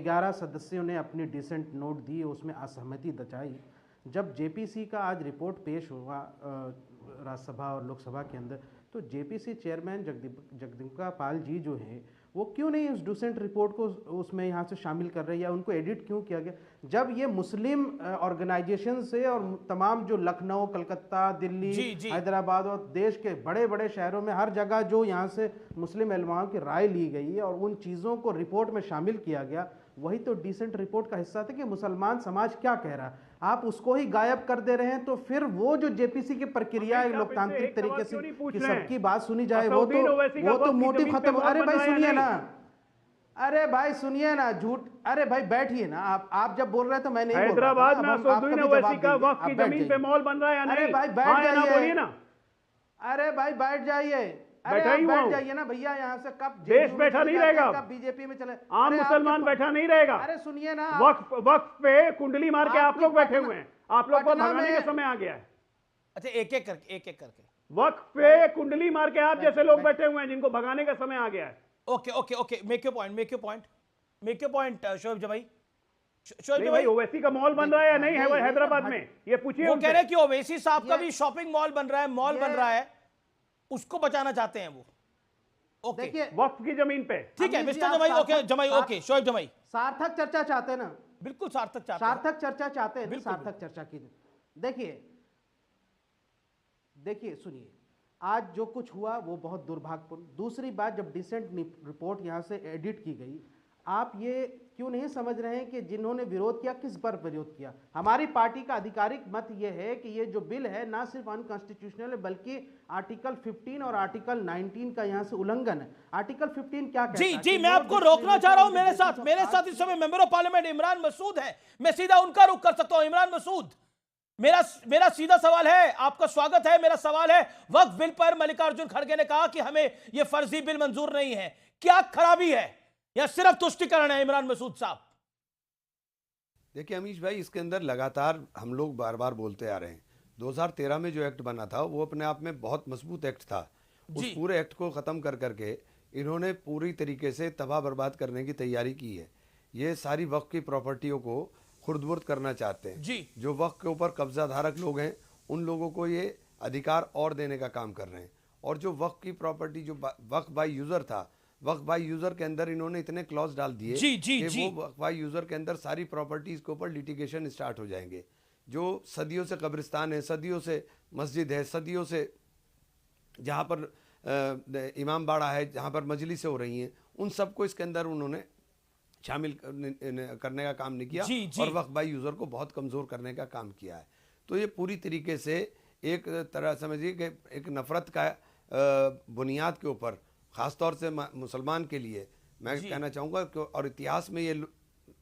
11 सदस्यों ने अपनी डिसेंट नोट दी, उसमें असहमति दर्शाई। जब JPC का आज रिपोर्ट पेश हुआ राज्यसभा और लोकसभा के अंदर, तो JPC चेयरमैन जगदीपिका पाल जी जो हैं वो क्यों नहीं उस डिसेंट रिपोर्ट को उसमें यहाँ से शामिल कर रहे हैं या उनको एडिट क्यों किया गया? जब ये मुस्लिम ऑर्गेनाइजेशन से और तमाम जो लखनऊ, कलकत्ता, दिल्ली, हैदराबाद और देश के बड़े बड़े शहरों में हर जगह जो यहाँ से मुस्लिम उलमाओं की राय ली गई है और उन चीज़ों को रिपोर्ट में शामिल किया गया, वही तो डिसेंट रिपोर्ट का हिस्सा था कि मुसलमान समाज क्या कह रहा है। आप उसको ही गायब कर दे रहे हैं, तो फिर वो जो JPC की प्रक्रिया है लोकतांत्रिक तरीके से कि सबकी बात सुनी जाए, वो तो मोटिव खत्म। अरे भाई सुनिए ना, अरे भाई सुनिए ना, झूठ, अरे भाई बैठिए ना, आप जब बोल रहे हैं तो मैं नहीं बोल रहा। हैदराबाद में असदुद्दीन ओवैसी का वक्फ की जमीन पे मॉल बन रहा है या नहीं? अरे भाई बैठ जाइए ना, अरे भाई बैठ जाइए, अरे आप बैठ जाइए ना भैया, यहाँ से कब देश बैठा नहीं रहेगा, कब बीजेपी में चले, आम मुसलमान बैठा नहीं रहेगा। अरे सुनिए ना, वक्फ पे कुंडली मार के आप लोग बैठे हुए हैं, आप लोग को भगाने का समय आ गया है। अच्छा, एक एक करके वक्फ पे कुंडली मार के आप जैसे लोग बैठे हुए हैं जिनको भगाने का समय आ गया है। Okay, make your point Shoaib जमाई। भाई ओवैसी का मॉल बन रहा है या नहीं है हैदराबाद में, ये पूछिए। वो कह रहे हैं कि ओवैसी साहब का भी शॉपिंग मॉल बन रहा है, बन रहा है, उसको बचाना चाहते हैं वो। ओके, वक्फ की जमीन पे, ठीक है मिस्टर जमाई। ओके शोएब जमाई, सार्थक चर्चा चाहते हैं ना? बिल्कुल सार्थक चर्चा चाहते हैं, सार्थक चर्चा की। देखिए सुनिए, आज जो कुछ हुआ वो बहुत दुर्भाग्यपूर्ण। दूसरी बात, जब डिसेंट रिपोर्ट यहाँ से एडिट की गई, आप ये क्यों नहीं समझ रहे हैं कि जिन्होंने विरोध किया किस पर विरोध किया? हमारी पार्टी का आधिकारिक मत ये है कि ये जो बिल है ना सिर्फ अनकॉन्स्टिट्यूशनल है, बल्कि आर्टिकल 15 और आर्टिकल 19 का यहाँ से उल्लंघन है। आर्टिकल 15 क्या कहता है? जी, मैं आपको रोकना चाह रहा हूं। मेरे साथ इस समय member of parliament Imran Masood है, मैं सीधा उनका रुख कर सकता हूं। इमरान मसूद, मेरा सीधा सवाल है, आपका स्वागत है। मेरा सवाल है, वक्फ बिल पर मल्लिकार्जुन खड़गे ने कहा कि हमें यह फर्जी बिल मंजूर नहीं है, क्या खराबी है या सिर्फ तुष्टिकरण है? इमरान मसूद साहब, देखिए अमीश भाई, इसके अंदर लगातार हम लोग बार बार बोलते आ रहे हैं, 2013 में जो एक्ट बना था वो अपने आप में बहुत मजबूत एक्ट था। उस पूरे एक्ट को ख़त्म करके इन्होंने पूरी तरीके से तबाह बर्बाद करने की तैयारी की है। ये सारी वक्फ की प्रॉपर्टियों को खुर्द-बुर्द करना चाहते हैं। जो वक्फ के ऊपर कब्जा धारक लोग हैं उन लोगों को ये अधिकार और देने का काम कर रहे हैं। और जो वक्फ की प्रॉपर्टी, जो वक्फ बाय यूजर था, वक्फ बाय यूजर के अंदर इन्होंने इतने क्लॉज डाल दिए कि वो वक्फ बाय यूजर के अंदर सारी प्रॉपर्टीज के ऊपर लिटिगेशन स्टार्ट हो जाएंगे। जो सदियों से कब्रिस्तान है, सदियों से मस्जिद है, सदियों से जहाँ पर इमाम बाड़ा है, जहाँ पर मजलिसें हो रही हैं, उन सबको इसके अंदर उन्होंने शामिल करने का काम नहीं किया और वक्फ बाय यूजर को बहुत कमज़ोर करने का काम किया है। तो ये पूरी तरीके से एक तरह समझिए कि एक नफरत का बुनियाद के ऊपर, ख़ासतौर से मुसलमान के लिए मैं कहना चाहूँगा, और इतिहास में ये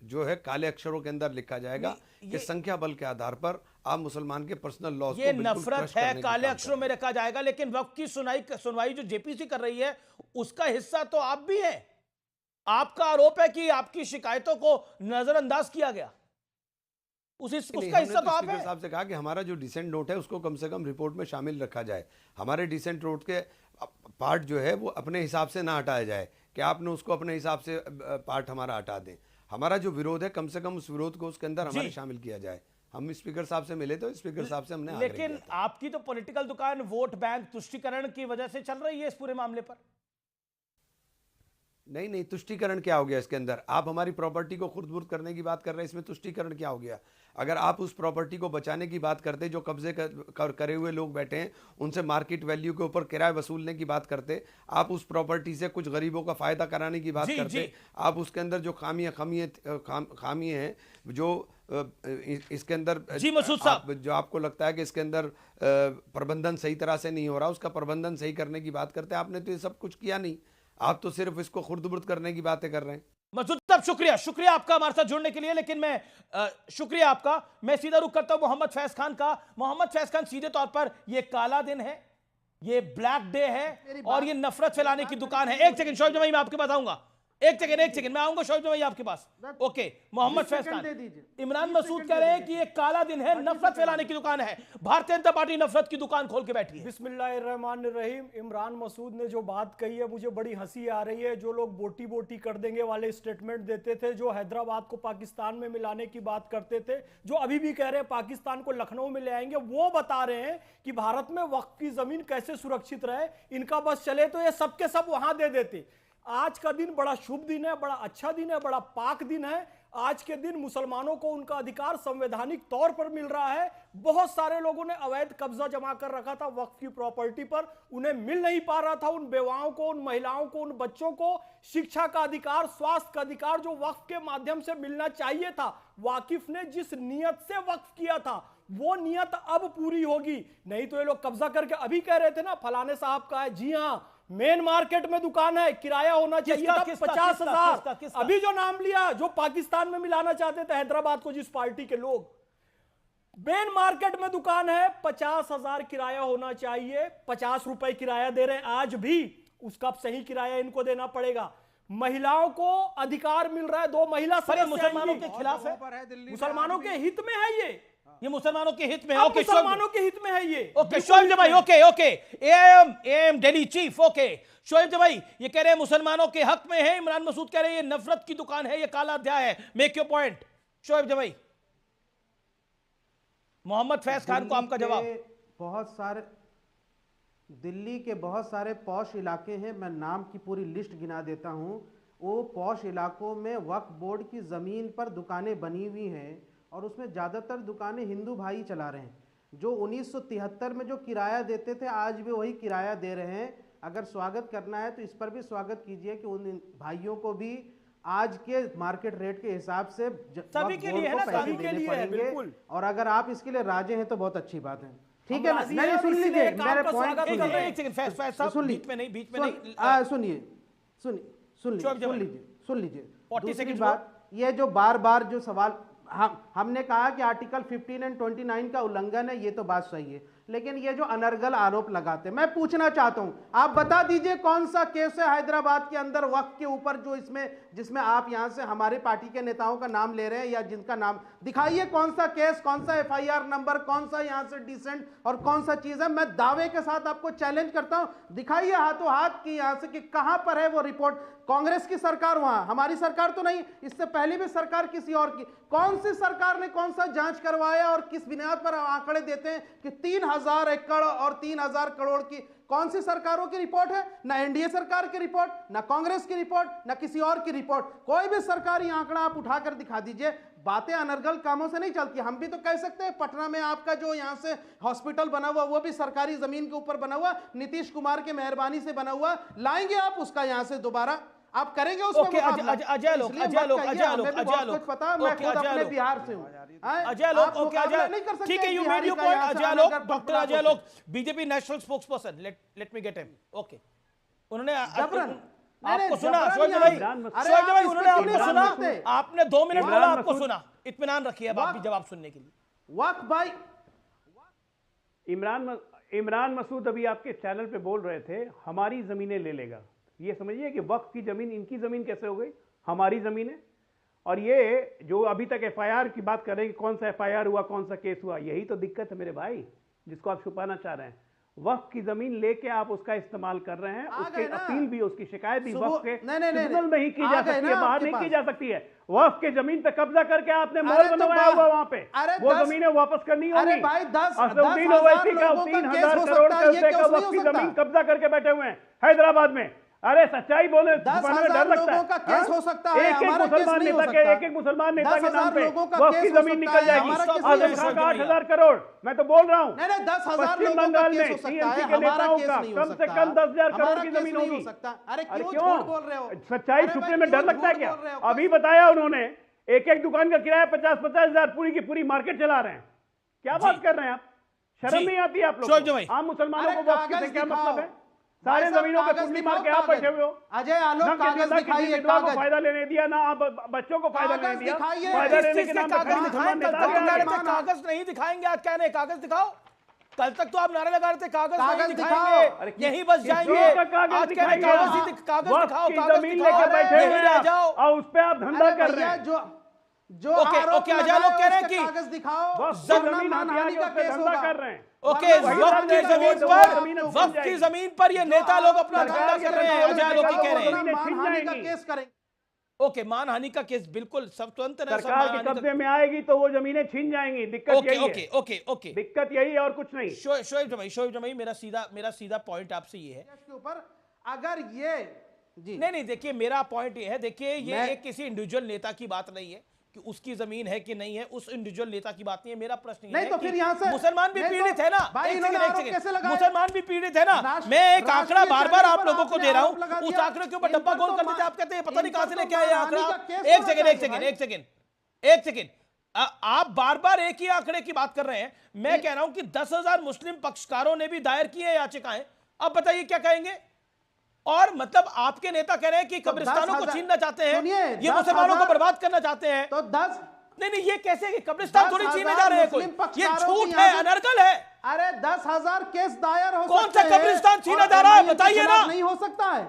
जो है काले अक्षरों के अंदर लिखा जाएगा कि संख्या बल के आधार पर आप मुसलमान के पर्सनल लॉज ये नफरत है, काले अक्षरों में रखा जाएगा। लेकिन वक्फ की सुनवाई जो जेपीसी कर रही है उसका हिस्सा तो आप भी हैं। आपका आरोप है कि आपकी शिकायतों को नजरअंदाज किया गया, उसका हिस्सा तो आप हैं। साहब से कहा कि हमारा जो डिसेंट नोट है उसको कम से कम रिपोर्ट में शामिल रखा जाए। हमारे डिसेंट नोट के पार्ट जो है वो अपने हिसाब से ना हटाया जाए कि आपने उसको अपने हिसाब से पार्ट हमारा हटा दें। हमारा जो विरोध है कम से कम उस विरोध को उसके अंदर हमारे शामिल किया जाए। हम स्पीकर साहब से मिले तो स्पीकर साहब से हमने लेकिन आपकी तो पॉलिटिकल दुकान वोट बैंक तुष्टीकरण की वजह से चल रही है इस पूरे मामले पर। नहीं, तुष्टीकरण क्या हो गया इसके अंदर? आप हमारी प्रॉपर्टी को खुर्द-बुर्द करने की बात कर रहे हैं, इसमें तुष्टीकरण क्या हो गया? अगर आप उस प्रॉपर्टी को बचाने की बात करते, जो कब्जे करे हुए लोग बैठे हैं उनसे मार्केट वैल्यू के ऊपर किराया वसूलने की बात करते, आप उस प्रॉपर्टी से कुछ गरीबों का फायदा कराने की बात करते, आप उसके अंदर जो खामियां हैं जो इसके अंदर जो आपको लगता है कि इसके अंदर प्रबंधन सही तरह से नहीं हो रहा, उसका प्रबंधन सही करने की बात करते। आपने तो ये सब कुछ किया नहीं, आप तो सिर्फ इसको खुर्द-बुर्द करने की बातें कर रहे हैं। मसूद साहब शुक्रिया आपका हमारे साथ जुड़ने के लिए। लेकिन मैं शुक्रिया आपका, मैं सीधा रुख करता हूं मोहम्मद फैज खान का। मोहम्मद फैज खान, सीधे तौर पर ये काला दिन है, ये ब्लैक डे है और ये नफरत फैलाने की दुकान है। एक सेकंड शोएब जमाई, मैं आपके पास आऊंगा। एक सेकंड मैं आऊंगा शोएब जमाई आपके पास। ओके, मोहम्मद फैज खान, इमरान मसूद कह रहे हैं कि ये काला दिन है, नफरत फैलाने की दुकान है। भारतीय जनता पार्टी नफरत की दुकान खोल के बैठी है। बिस्मिल्लाहिर्रहमानिर्रहीम। इमरान मसूद ने जो बात कही है मुझे बड़ी हंसी आ रही है। जो लोग बोटी बोटी कर देंगे वाले स्टेटमेंट देते थे, जो हैदराबाद को पाकिस्तान में मिलाने की बात करते थे, जो अभी भी कह रहे हैं पाकिस्तान को लखनऊ में ले आएंगे, वो बता रहे हैं कि भारत में वक्फ की जमीन कैसे सुरक्षित रहे। इनका बस चले तो ये सबके सब वहां दे देते। आज का दिन बड़ा शुभ दिन है, बड़ा अच्छा दिन है, बड़ा पाक दिन है। आज के दिन मुसलमानों को उनका अधिकार संवैधानिक तौर पर मिल रहा है। बहुत सारे लोगों ने अवैध कब्जा जमा कर रखा था वक्फ की प्रॉपर्टी पर, उन्हें मिल नहीं पा रहा था। उन बेवाओं को, उन महिलाओं को, उन बच्चों को शिक्षा का अधिकार, स्वास्थ्य का अधिकार जो वक्फ के माध्यम से मिलना चाहिए था, वाकिफ ने जिस नियत से वक्फ किया था वो नियत अब पूरी होगी। नहीं तो ये लोग कब्जा करके, अभी कह रहे थे ना फलाने साहब का है, जी हाँ, मेन मार्केट में दुकान है, किराया होना चाहिए था 50,000। अभी जो नाम लिया, जो पाकिस्तान में मिलाना चाहते थे हैदराबाद को जिस पार्टी के लोग, मेन मार्केट में दुकान है, 50,000 किराया होना चाहिए। 50 रुपए किराया दे रहे हैं आज भी, उसका सही किराया इनको देना पड़ेगा। महिलाओं को अधिकार मिल रहा है, 2 महिला मुसलमानों के खिलाफ है, मुसलमानों के हित में है ये मुसलमानों के हित में है। ओके, मुसलमानों के हित में है ये। ओके शोएब जमाई, okay am Delhi chief. Okay Shoaib जमाई, ये कह रहे हैं मुसलमानों के हक में है, इमरान मसूद कह रहे हैं ये नफरत की दुकान है, ये काला अध्याय है। मेक योर पॉइंट शोएब जमाई। मोहम्मद फैज खान को आपका जवाब। बहुत सारे दिल्ली के बहुत सारे पॉश इलाके हैं, मैं नाम की पूरी लिस्ट गिना देता हूं। वो पॉश इलाकों में वक्फ बोर्ड की जमीन पर दुकानें बनी हुई हैं और उसमें ज़्यादातर दुकानें हिंदू भाई चला रहे हैं। जो 1973 में जो किराया देते थे आज भी वही किराया दे रहे हैं। अगर स्वागत करना है तो इस पर भी स्वागत कीजिए कि उन भाइयों को भी आज के मार्केट रेट के हिसाब से सभी के लिए है ना, सभी के लिए है, बिल्कुल। और अगर आप इसके लिए राजी हैं तो बहुत अच्छी बात है। ठीक है ना? नहीं, सुन लीजिए मेरे पॉइंट, सुन लीजिए। दूसरी बात, ये जो बार बार जो सवाल हमने कहा कि आर्टिकल 15 और 29 का उल्लंघन है, ये तो बात सही है, लेकिन ये जो अनर्गल आरोप लगाते हैं, मैं पूछना चाहता हूं, आप बता दीजिए कौन सा केस है हैदराबाद के अंदर वक्फ के ऊपर जो जिसमें आप यहां से हमारे पार्टी के नेताओं का नाम ले रहे हैं या जिनका नाम दिखाइए, कौन सा केस, कौन सा FIR नंबर, कौन सा यहां से डिसेंट और कौन सा चीज है। मैं दावे के साथ आपको चैलेंज करता हूं, दिखाइए हाथों हाथ की यहां से कि कहां पर है वो रिपोर्ट। कांग्रेस की सरकार वहां, हमारी सरकार तो नहीं, इससे पहले भी सरकार किसी और की, कौन सी सरकार सरकार ने कौन सा जांच करवाया और किस बुनियाद पर आंकड़े देते हैं कि 3000 एकड़ और 3000 करोड़ की? कौन सी सरकारों की रिपोर्ट है? ना एनडीए सरकार की रिपोर्ट, ना कांग्रेस की रिपोर्ट, ना किसी और की रिपोर्ट। कोई भी सरकारी आंकड़ा आप उठाकर दिखा दीजिए। बातें अनर्गल कामों से नहीं चलती। हम भी तो कह सकते हैं पटना में आपका जो यहां से हॉस्पिटल बना हुआ वो भी सरकारी जमीन के ऊपर बना हुआ, नीतीश कुमार के मेहरबानी से बना हुआ। लाएंगे आप उसका यहां से दोबारा? आप करेंगे उसमें मुकाबला? अजय लोग पता, मैं खुद अपने बिहार से हूं। अजय लोग, ओके अजय, ठीक है, you made your point. Ajay लोग, डॉक्टर अजय लोग, BJP national spokesperson, let me get him. Okay, उन्होंने आपको सुना, शोएब भाई, उन्होंने आपको सुना, आपने 2 मिनट बोला, आपको सुना। इत्मीनान रखिए अब आप भी जवाब सुनने के लिए। वक्फ भाई, इमरान मसूद अभी आपके चैनल पे बोल रहे थे हमारी जमीनें ले लेगा। ये समझिए कि वक्फ की जमीन इनकी जमीन कैसे हो गई? हमारी जमीन है। और ये जो अभी तक एफआईआर की बात कर रहे हैं कि कौन सा एफआईआर हुआ, कौन सा केस हुआ, यही तो दिक्कत है मेरे भाई, जिसको आप छुपाना चाह रहे हैं। वक्फ की जमीन लेके आप उसका इस्तेमाल कर रहे हैं, उसकी अपील भी, उसकी शिकायत भी वक्फ के ट्रिब्यूनल में ही की जा सकती है, बाहर नहीं की जा सकती है। वक्फ के जमीन पे कब्जा करके आपने मॉल बनवाया हुआ वहां पे, वो जमीनें वापस करनी होगी। असदुद्दीन ओवैसी का 3000 करोड़ रुपए का वक्फ की जमीन कब्जा करके बैठे हुए हैं हैदराबाद में। अरे सच्चाई बोले, छुपाने में डर लगता है। का केस हो सकता है, एक मुसलमान नेता के वक्फ की जमीन निकल जाएगी। आजम खान का 8000 करोड़, मैं तो बोल रहा हूँ। पश्चिम बंगाल में टीएमसी के नेताओं का कम से कम 10,000 करोड़ की जमीन होगी। अरे क्यों बोल रहे हो? सच्चाई छुपने में डर लगता है क्या? अभी बताया उन्होंने, एक दुकान का किराया 50-50 हजार, पूरी की पूरी मार्केट चला रहे हैं। क्या बात कर रहे हैं आप? शर्म नहीं आती आप लोग? आम मुसलमानों को वक्फ से क्या मतलब है? सारे जमीनों पे कुंडली मार के आप बैठे हुए हो। अजय आलोक, कागज दिखाइए, कागज। फायदा लेने दिया ना आप बच्चों को फायदा लेने दिया। फायदा लेने के नाम पे कागज नहीं दिखाएंगे। आज कह रहे कागज दिखाओ, कल तक तो आप नारे लगा रहे थे कागज नहीं दिखाएंगे, यही बस जाएंगे। आज कह रहे कागज दिखाओ, जमीन लेके बैठे रह जाओ और उस पे आप धंधा कर रहे हैं। ओके, अजय लोग कह रहे हैं कि कागज दिखाओ, जमीन हानि का केस धंधा कर रहे हैं। ओके, वक्फ की जमीन पर ये नेता लोग अपना धंधा कर रहे हैं। अजय लोग कह रहे हैं मानहानि का केस करेंगे। ओके, मानहानि का केस बिल्कुल स्वतंत्र है, सरकार के कब्जे में आएगी तो वो जमीनें छीन जाएंगी। दिक्कत यही है। ओके, दिक्कत यही है और कुछ नहीं। शोएब जमाई, मेरा सीधा पॉइंट आपसे ये है इसके ऊपर, अगर ये जी नहीं, देखिए मेरा पॉइंट ये है, देखिए ये एक किसी इंडिविजुअल नेता की बात नहीं है कि उसकी जमीन है कि नहीं है, उस इंडिविजुअल नेता की बात नहीं है। मेरा प्रश्न ये है तो फिर यहाँ से मुसलमान भी पीड़ित है ना, मुसलमान भी पीड़ित है ना। मैं एक आंकड़ा बार बार आप लोगों को दे रहा हूं, उस आंकड़े के ऊपर डब्बा गोल कर देते, आप कहते हैं पता नहीं कहां से लेके आए आंकड़ा। एक सेकेंड, आप बार बार एक ही आंकड़े की बात कर रहे हैं। मैं कह रहा हूं कि 10,000 मुस्लिम पक्षकारों ने भी दायर की है याचिकाएं। अब बताइए क्या कहेंगे? और मतलब आपके नेता कह रहे हैं कि कब्रिस्तानों को छीनना चाहते हैं, ये मुसलमानों को बर्बाद करना चाहते हैं। तो 10 नहीं, ये कैसे? कब्रिस्तान थोड़ी छीने जा रहे हैं कोई, ये झूठ है, अनर्गल है। अरे 10,000 केस दायर हो, कौन सा कब्रिस्तान छीना जा रहा है? बताइए ना। नहीं हो सकता है,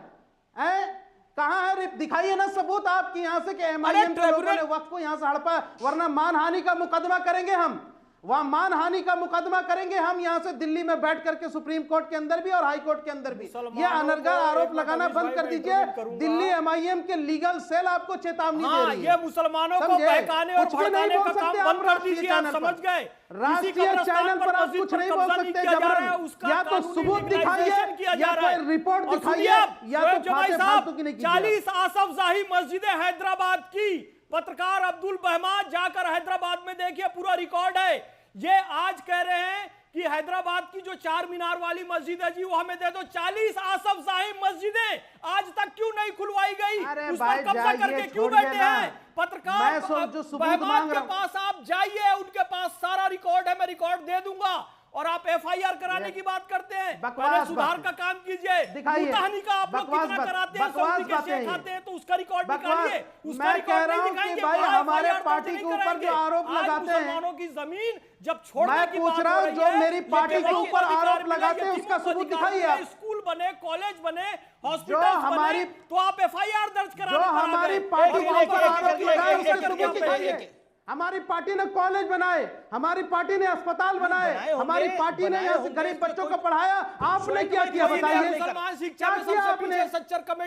कहां है? दिखाइए ना सबूत आपकी यहाँ से कि एमआईएम के लोगों ने वक्फ को यहाँ से हड़पा, वरना मानहानि का मुकदमा करेंगे हम। वहां मानहानि का मुकदमा करेंगे हम यहाँ से दिल्ली में बैठ करके, सुप्रीम कोर्ट के अंदर भी और हाई कोर्ट के अंदर भी। ये अनर्गल आरोप लगाना बंद कर दीजिए। दिल्ली एमआईएम के लीगल सेल आपको चेतावनी दे रही है। ये मुसलमानों को बहकाने और भड़काने का काम बंद कर दीजिए। आप समझ गए? राष्ट्रीय चैनल पर आप कुछ नहीं बोल सकते जबरन। या तो सबूत दिखाइए, या कोई रिपोर्ट दिखाइए, या तो फालतू की नहीं कीजिए। 40 आसफ जाही मस्जिदें हैदराबाद की, पत्रकार अब्दुल बहमान जाकर हैदराबाद में देखिए, पूरा रिकॉर्ड है। ये आज कह रहे हैं कि हैदराबाद की जो 4 मीनार वाली मस्जिद है जी, वो हमें दे दो। 40 आसफ जाही मस्जिदें आज तक क्यों नहीं खुलवाई गई? उस पर कब्जा करके क्यों बैठे हैं? पत्रकार बहमान के पास आप जाइए, उनके पास सारा रिकॉर्ड है, मैं रिकॉर्ड दे दूंगा। और आप एफआईआर कराने की बात करते हैं। पहले सुधार का काम कीजिए। मुताहनी का आप लोग कितना कराते हैं, सऊदी के शेख आते हैं तो उसका रिकॉर्ड निकालिए। उसका रिकॉर्ड नहीं दिखाएंगे। भाई हमारे पार्टी के ऊपर जो आरोप लगाते हैं, मुसलमानों की जमीन जब छोड़ने की पूछ रहा हूं, जो मेरी पार्टी के ऊपर आरोप लगाते हैं उसका सबूत दिखाइए आप। स्कूल बने, कॉलेज बने, हॉस्पिटल बने, तो आप एफआईआर दर्ज कराने, जो हमारी पार्टी के ऊपर आरोप लगाए उसका सबूत दिखाइए। हमारी पार्टी ने कॉलेज बनाए, हमारी पार्टी ने अस्पताल बनाए, हमारी पार्टी ने यहाँ से गरीब बच्चों को पढ़ाया। आपने क्या किया बताइए? क्या किया आपने?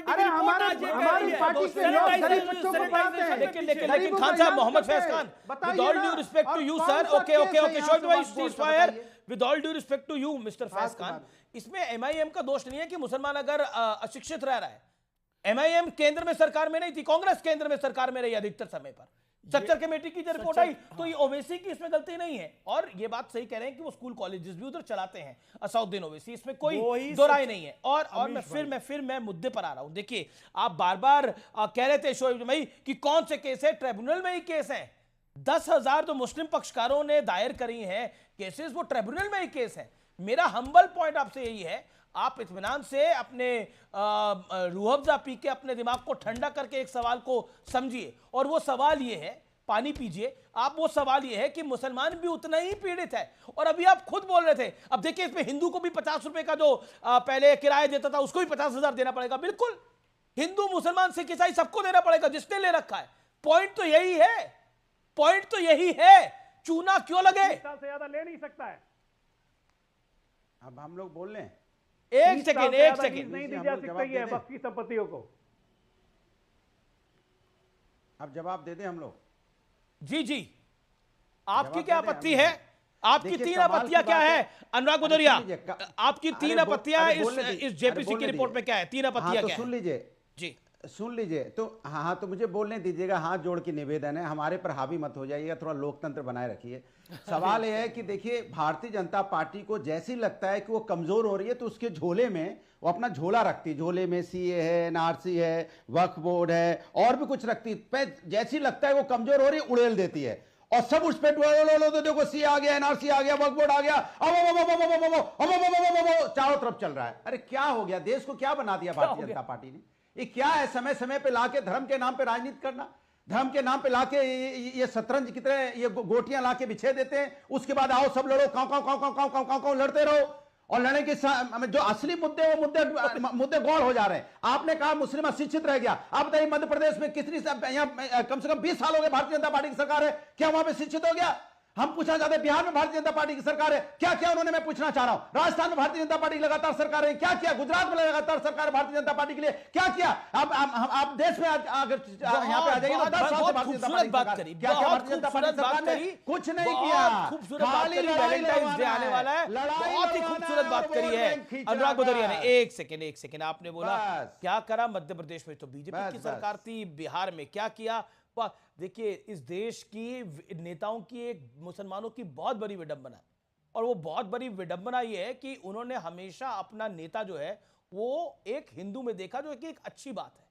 अरे हमारी पार्टी के लोग गरीब बच्चों को पढ़ाते हैं। लेकिन खान साहब, Mohammad Faiz Khan, with all due respect to you sir, okay short wise ceasefire, with all due respect to you mister Faiz Khan, इसमें एमआईएम का दोष नहीं है कि मुसलमान अगर अशिक्षित रह रहा है। एमआईएम केंद्र में सरकार में नहीं थी, कांग्रेस केंद्र में सरकार में रही अधिकतर समय पर। स्ट्रक्चर कमेटी की जो रिपोर्ट आई, तो ये ओवैसी की इसमें गलती नहीं है। और ये बात सही कह रहे हैं कि वो स्कूल कॉलेजेस भी उधर चलाते हैं असाउद्दीन ओवैसी, इसमें कोई दो राय नहीं है। और मैं मुद्दे पर आ रहा हूं। देखिए, आप बार बार कह रहे थे शोएब भाई कि कौन से केस है, ट्रिब्यूनल में ही केस है। 10,000 जो मुस्लिम पक्षकारों ने दायर करी हैं केसेस, वो ट्रिब्यूनल में ही केस है। मेरा हम्बल पॉइंट आपसे यही है, आप इत्मीनान से अपने रूह अफ़ज़ा पी के अपने दिमाग को ठंडा करके एक सवाल को समझिए, और वो सवाल ये है, पानी पीजिए आप, वो सवाल ये है कि मुसलमान भी उतना ही पीड़ित है। और अभी आप खुद बोल रहे थे, अब देखिए इसमें हिंदू को भी 50 रुपए का जो पहले किराया देता था उसको भी 50,000 देना पड़ेगा। बिल्कुल, हिंदू मुसलमान सिख ईसाई सबको देना पड़ेगा जिसने ले रखा है। पॉइंट तो यही है, पॉइंट तो यही है। चूना क्यों लगे? से ज्यादा ले नहीं सकता है। अब हम लोग बोल रहे हैं, एक सेकेंड नहीं दी जा सकती है वक्फ की संपत्तियों को। अब जवाब दे दें हम लोग। जी, आपकी क्या आपत्ति है? आपकी 3 आपत्तियां क्या है अनुराग भदौरिया? आपकी 3 आपत्तियां इस जेपीसी की रिपोर्ट में क्या है? 3 आपत्तियां क्या है? सुन लीजिए जी, सुन लीजिए। तो हाँ, तो मुझे बोलने दीजिएगा। हाथ जोड़ के निवेदन है, हमारे पर हावी मत हो जाइएगा, थोड़ा लोकतंत्र बनाए रखिए। सवाल यह है कि देखिए, भारतीय जनता पार्टी को जैसी लगता है कि वो कमजोर हो रही है, तो उसके झोले में वो अपना झोला रखती है। झोले में सीए है, एनआरसी है, वक्फ बोर्ड है, और भी कुछ रखती है। जैसी लगता है वो कमजोर हो रही है, उड़ेल देती है, और सब उस पर देखो सी आ गया, एनआरसी आ गया, वक्फ बोर्ड आ गया, चारों तरफ चल रहा है। अरे क्या हो गया? देश को क्या बना दिया भारतीय जनता पार्टी ने? ये क्या है? समय समय पे लाके धर्म के नाम पे राजनीति करना, धर्म के नाम पे लाके ये शतरंज की तरह ये गोटियां लाके बिछे देते हैं। उसके बाद आओ सब लड़ो, काव लड़ते रहो, और लड़ने के जो असली मुद्दे वो मुद्दे गौर हो जा रहे हैं। आपने कहा मुस्लिम अशिक्षित रह गया। आप बताइए, मध्य प्रदेश में कितनी यहाँ कम से कम 20 साल हो गए भारतीय जनता पार्टी की सरकार है, क्या वहां पे शिक्षित हो गया? हम पूछना चाहते हैं, बिहार में भारतीय जनता पार्टी की सरकार है, क्या किया उन्होंने? मैं पूछना चाह रहा हूं। राजस्थान में भारतीय जनता पार्टी की लगातार सरकार है, क्या किया? गुजरात में लगातार सरकार है भारतीय जनता पार्टी के लिए, क्या किया? आप देश में अगर यहाँ पे आ जाइए, 10 साल से भारतीय जनता पार्टी की सरकार, क्या किया भारतीय जनता पार्टी सरकार ने? कुछ नहीं किया। खाली वैलेंटाइंस डे आने वाला है, बहुत ही खूबसूरत बात करी है अनुराग भदौरिया ने। एक सेकेंड, आपने बोला क्या करा मध्य प्रदेश में, तो बीजेपी की सरकार थी। बिहार में क्या किया? देखिए, इस देश की नेताओं की एक मुसलमानों की बहुत बड़ी विडंबना, और वो बहुत बड़ी विडंबना ये है कि उन्होंने हमेशा अपना नेता जो है वो एक हिंदू में देखा, जो कि एक अच्छी बात है,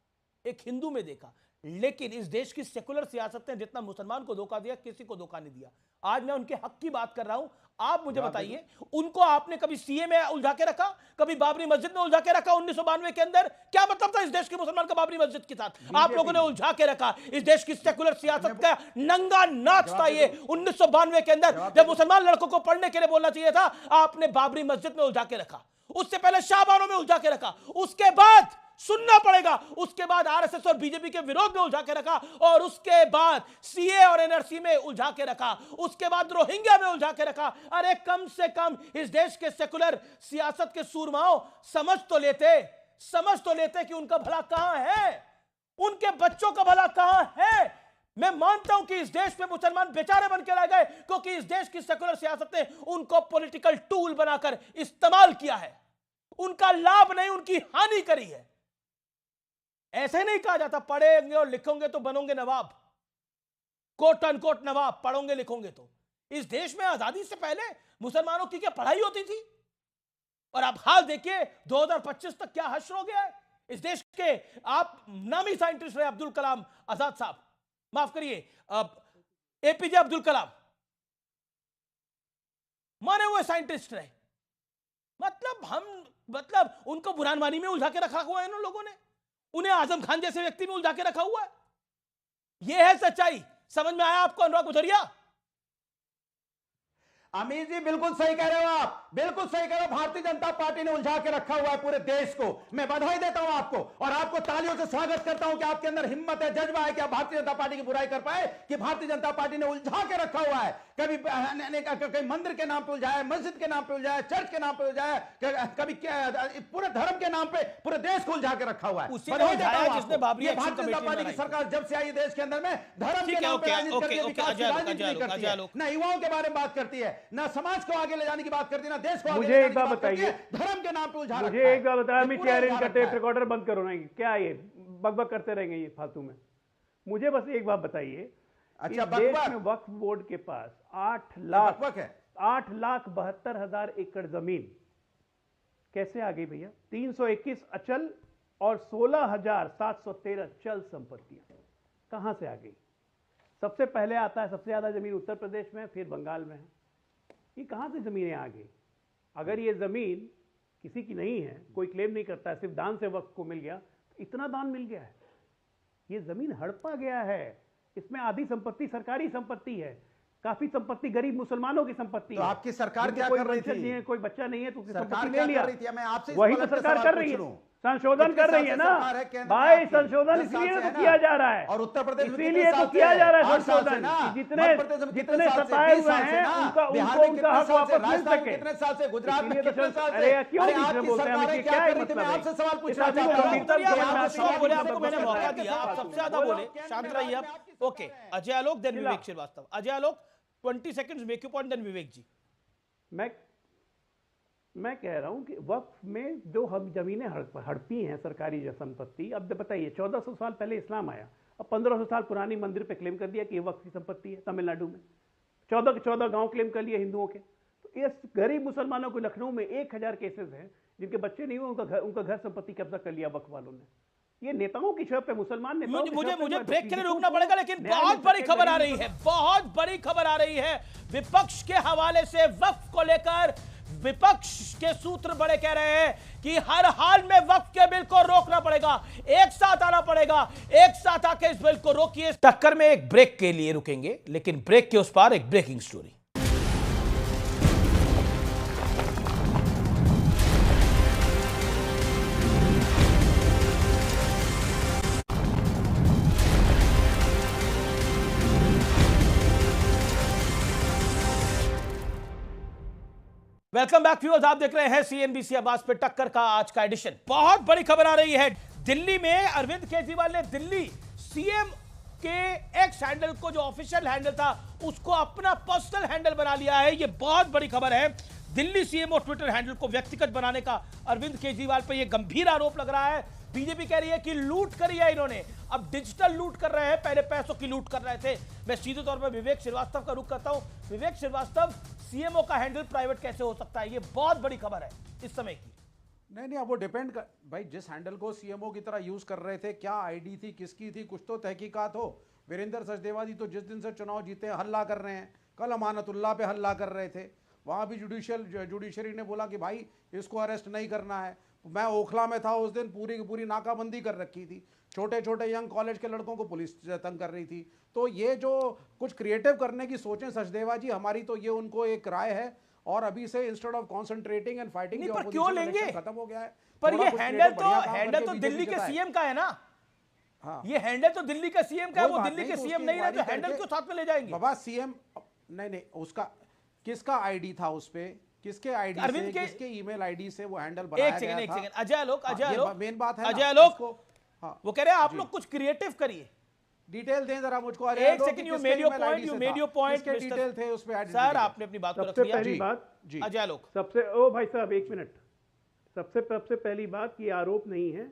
एक हिंदू में देखा। लेकिन इस देश की सेकुलर सियासत ने जितना मुसलमान को धोखा दिया, किसी को धोखा नहीं दिया। आज मैं उनके हक की बात कर रहा हूं। आप मुझे बताइए, उनको आपने कभी सीए में उलझा के रखा, कभी बाबरी मस्जिद में उलझा के रखा 1992 के अंदर? क्या मतलब था इस देश के मुसलमान का बाबरी मस्जिद के साथ? आप लोगों ने उलझा के रखा। इस देश की सेकुलर सियासत का नंगा नाच था ये 1992 के अंदर, जब मुसलमान लड़कों को पढ़ने के लिए बोलना चाहिए था, आपने बाबरी मस्जिद में उलझा के रखा। उससे पहले शाहबानों में उलझा के रखा, उसके बाद सुनना पड़ेगा, उसके बाद आरएसएस और बीजेपी के विरोध में उलझा के रखा, और उसके बाद सीए और एनआरसी में उलझा के रखा, उसके बाद रोहिंग्या में उलझा के रखा। अरे कम से कम इस देश के सेकुलर सियासत के सूरमाओं समझ तो लेते कि उनका भला कहां है, उनके बच्चों का भला कहां है। मैं मानता हूं कि इस देश में मुसलमान बेचारे बन के रह गए, क्योंकि इस देश की सेकुलर सियासत ने उनको पॉलिटिकल टूल बनाकर इस्तेमाल किया है, उनका लाभ नहीं उनकी हानि करी है। ऐसे नहीं कहा जाता पढ़ेंगे और लिखोगे तो बनोगे नवाब, कोट अनकोट नवाब, पढ़ोगे लिखोगे तो। इस देश में आजादी से पहले मुसलमानों की क्या पढ़ाई होती थी? और आप हाल देखिए 2025 तक क्या हश्र हो गया है इस देश के। आप नामी साइंटिस्ट रहे अब्दुल कलाम आजाद साहब, माफ करिए एपीजे अब्दुल कलाम, माने हुए साइंटिस्ट रहे। मतलब उनको बुरानवानी में उलझा के रखा हुआ है इन लोगों ने, उन्हें आजम खान जैसे व्यक्ति में उलझा के रखा हुआ है। यह है सच्चाई। समझ में आया आपको अनुराग भदौरिया? अमीर जी बिल्कुल सही कह रहे हो आप, बिल्कुल सही कह रहे हो। भारतीय जनता पार्टी ने उलझा के रखा हुआ है पूरे देश को। मैं बधाई देता हूं आपको और आपको तालियों से स्वागत करता हूं कि आपके अंदर हिम्मत है, जज्बा है कि आप भारतीय जनता पार्टी की बुराई कर पाए कि भारतीय जनता पार्टी ने उलझा के रखा हुआ है। कभी मंदिर के नाम पे उलझाया, मस्जिद के नाम पे उलझाया, चर्च के नाम पे उलझाया, कभी पूरे धर्म के नाम पे पूरे देश को उलझा के रखा हुआ है। बधाई देता हूं आपको। ये भारतीय जनता पार्टी की सरकार जब से आई देश के अंदर में धर्म के नाम पे राजनीति करती है, विकास की राजनीति नहीं करती है, ना युवाओं के बारे में बात करती है, ना समाज को आगे ले जाने की बात करती है, ना देश को आगे ले जाने की बात करती है, धर्म के नाम पे उलझा रखा है। मुझे एक बात बताया, अमित शाह इनका टेप रिकॉर्डर बंद करो ना, क्या ये बकबक करते रहेंगे ये फालतू में। मुझे बस एक बात बताइए, अच्छा देश में वक्फ बोर्ड के पास 8,72,000 एकड़ जमीन कैसे आ गई भैया? 321 अचल और 16,713 चल संपत्तियां कहां से आ गई? सबसे पहले आता है, सबसे ज्यादा जमीन उत्तर प्रदेश में, फिर बंगाल में है। ये कहां से जमीनें आ गई? अगर ये जमीन किसी की नहीं है, कोई क्लेम नहीं करता है, सिर्फ दान से वक्फ को मिल गया, तो इतना दान मिल गया है। ये जमीन हड़पा गया है, इसमें आधी संपत्ति सरकारी संपत्ति है, काफी संपत्ति गरीब मुसलमानों की संपत्ति तो है। आपकी सरकार क्या कर रही थी? कोई बच्चा नहीं है तो उसकी सरकार संपत्ति क्या ले लिया। कर रही थी? मैं आपसे वही तो सरकार कर रही है, संशोधन कर रही है ना भाई। संशोधन इसलिए तो किया जा रहा है, और उत्तर प्रदेश इसीलिए तो किया जा रहा है संशोधन, जितने सताए हुए हैं उनका हक वापस मिल सके। कितने साल से, गुजरात में कितने साल से? अरे क्यों बीच में बोलते हैं? क्या है मतलब? आपसे सवाल पूछना चाहता हूं। आपको मैंने मौका दिया, आप सबसे ज्यादा बोले, शांत रहिए आप। Okay, Ajay Alok then Vivek Srivastava. Ajay Alok 20 seconds, make you point, then Vivek ji. मैं कह रहा हूं कि वक्फ में जो हम जमीनें हड़पी हैं सरकारी संपत्ति, अब बताइए 1400 साल पहले इस्लाम आया, अब 1500 साल पुरानी मंदिर पे क्लेम कर दिया कि ये वक्फ की संपत्ति है। तमिलनाडु में 14 के 14 गांव क्लेम कर लिए हिंदुओं के। तो इस गरीब मुसलमानों को लखनऊ में 1000 केसेस हैं जिनके बच्चे नहीं हुए, उनका घर संपत्ति कब्जा कर लिया वक्फ वालों ने। ये नेताओं की शर्त पे, मुसलमान नेताओं की शर्त पे। मुझे ब्रेक के लिए रुकना पड़ेगा, लेकिन बहुत बड़ी खबर आ रही है, बहुत बड़ी खबर आ रही है विपक्ष के हवाले से। वक्फ को लेकर विपक्ष के सूत्र बड़े कह रहे हैं कि हर हाल में वक्फ के बिल को रोकना पड़ेगा, एक साथ आना पड़ेगा, एक साथ आके इस बिल को रोकिए। टक्कर में एक ब्रेक के लिए रुकेंगे, लेकिन ब्रेक के उस पार एक breaking story. Welcome back viewers, आप देख रहे हैं सीएनबीसी आवाज पे टक्कर का आज का एडिशन। बहुत बड़ी खबर आ रही है, दिल्ली में अरविंद केजरीवाल ने दिल्ली सीएम के एक्स हैंडल को, जो ऑफिशियल हैंडल था, उसको अपना पर्सनल हैंडल बना लिया है। ये बहुत बड़ी खबर है। दिल्ली सीएम और ट्विटर हैंडल को व्यक्तिगत बनाने का अरविंद केजरीवाल पर यह गंभीर आरोप लग रहा है। बीजेपी कह रही है कि लूट करी है इन्होंने, अब डिजिटल लूट कर रहे हैं, पहले पैसों की लूट कर रहे थे। मैं सीधे तौर पर विवेक श्रीवास्तव का रुख करता हूं। विवेक श्रीवास्तव, सीएमओ का हैंडल प्राइवेट कैसे हो सकता है? ये बहुत बड़ी खबर है इस समय की। नहीं, अब वो डिपेंड कर भाई, जिस हैंडल को सीएमओ की तरह यूज कर रहे थे, क्या आईडी थी, किसकी थी, कुछ तो तहकीकात हो। वीरेंद्र सचदेवा जी तो जिस दिन से चुनाव जीते हल्ला कर रहे हैं, कल अमानतुल्लाह पे हल्ला कर रहे थे, वहां भी जुडिशरी ने बोला कि भाई इसको अरेस्ट नहीं करना है। मैं ओखला में था उस दिन, पूरी की पूरी नाकाबंदी कर रखी थी, छोटे छोटे यंग कॉलेज के लड़कों को पुलिस तंग कर रही थी। तो ये जो कुछ क्रिएटिव करने की सोचें सचदेवा जी, हमारी तो ये उनको एक राय है। और अभी से instead of concentrating and fighting क्यों लेंगे? खत्म हो गया है। पर ये हैंडल तो दिल्ली के सीएम का है ना। हाँ, ये हैंडल तो दिल्ली का सीएम का है, वो दिल्ली के सीएम नहीं रहे, तो हैंडल क्यों साथ में ले जाएंगे? बाबा सीएम नहीं, उसका किसका आईडी था उस पे, किसके आईडी से, किसके ईमेल आईडी से वो हैंडल बनाया गया था? एक सेकंड, अजय आलोक मेन बात है अजय आलोक, वो कह रहे हैं आप लोग कुछ क्रिएटिव करिए, डिटेल दें जरा मुझको। एक second, you made your point, किसके डिटेल थे उस पे? सर आपने अपनी बात को रख लिया। पहली बात अजय आलोक, भाई साहब एक मिनट, सबसे पहली बात, ये आरोप नहीं है,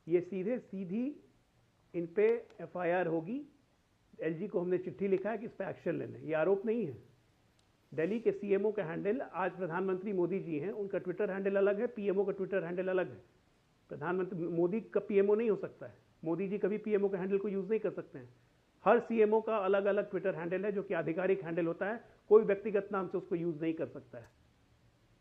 ये सीधी इन पे एफआईआर होगी। एलजी को हमने चिट्ठी लिखा है कि इस पे एक्शन लेने, ये आरोप नहीं है। दिल्ली के सीएमओ का हैंडल, आज प्रधानमंत्री मोदी जी हैं, उनका ट्विटर हैंडल अलग है, पीएमओ का ट्विटर हैंडल अलग है। प्रधानमंत्री मोदी का पीएमओ नहीं हो सकता है, मोदी जी कभी पीएमओ के हैंडल को यूज नहीं कर सकते हैं। हर सीएमओ का अलग अलग ट्विटर हैंडल है जो कि आधिकारिक हैंडल होता है, कोई व्यक्तिगत नाम से उसको यूज नहीं कर सकता है।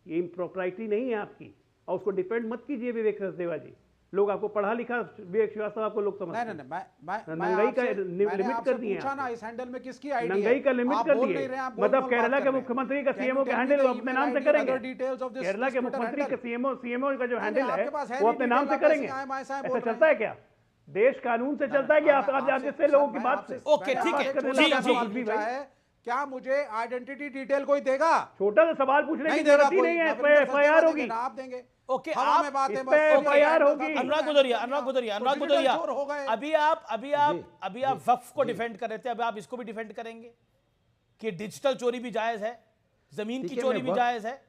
ये इम्प्रोप्राइटरी नहीं है आपकी, और उसको डिपेंड मत कीजिए विवेक सचदेवा जी। लोग आपको पढ़ा लिखा विवेक श्रीवास्तव आपको लोग समझते हैं। नहीं, नंगाई का लिमिट कर दिए पूछा ना इस हैंडल में किसकी आईडी है? नंगाई का लिमिट कर दिए, मतलब केरला के मुख्यमंत्री का सीएमओ का हैंडल वो अपने नाम से करेंगे। केरला के मुख्यमंत्री का सीएमओ का जो हैंडल है वो अपने नाम से करेंगे। ऐसा चलता है क्या? देश कानून से चलता है कि आप जानते से लोगों की बात से? ओके, ठीक है। क्या मुझे आइडेंटिटी डिटेल कोई देगा? छोटा सा सवाल पूछने की जरूरत ही नहीं है, एफआईआर होगी। आप देंगे। ओके, आप एफआईआर होगी। अनुराग गुजरिया, अभी आप वक्फ को डिफेंड कर रहे थे, अब आप इसको भी डिफेंड करेंगे कि डिजिटल चोरी भी जायज है, जमीन की चोरी भी जायज है?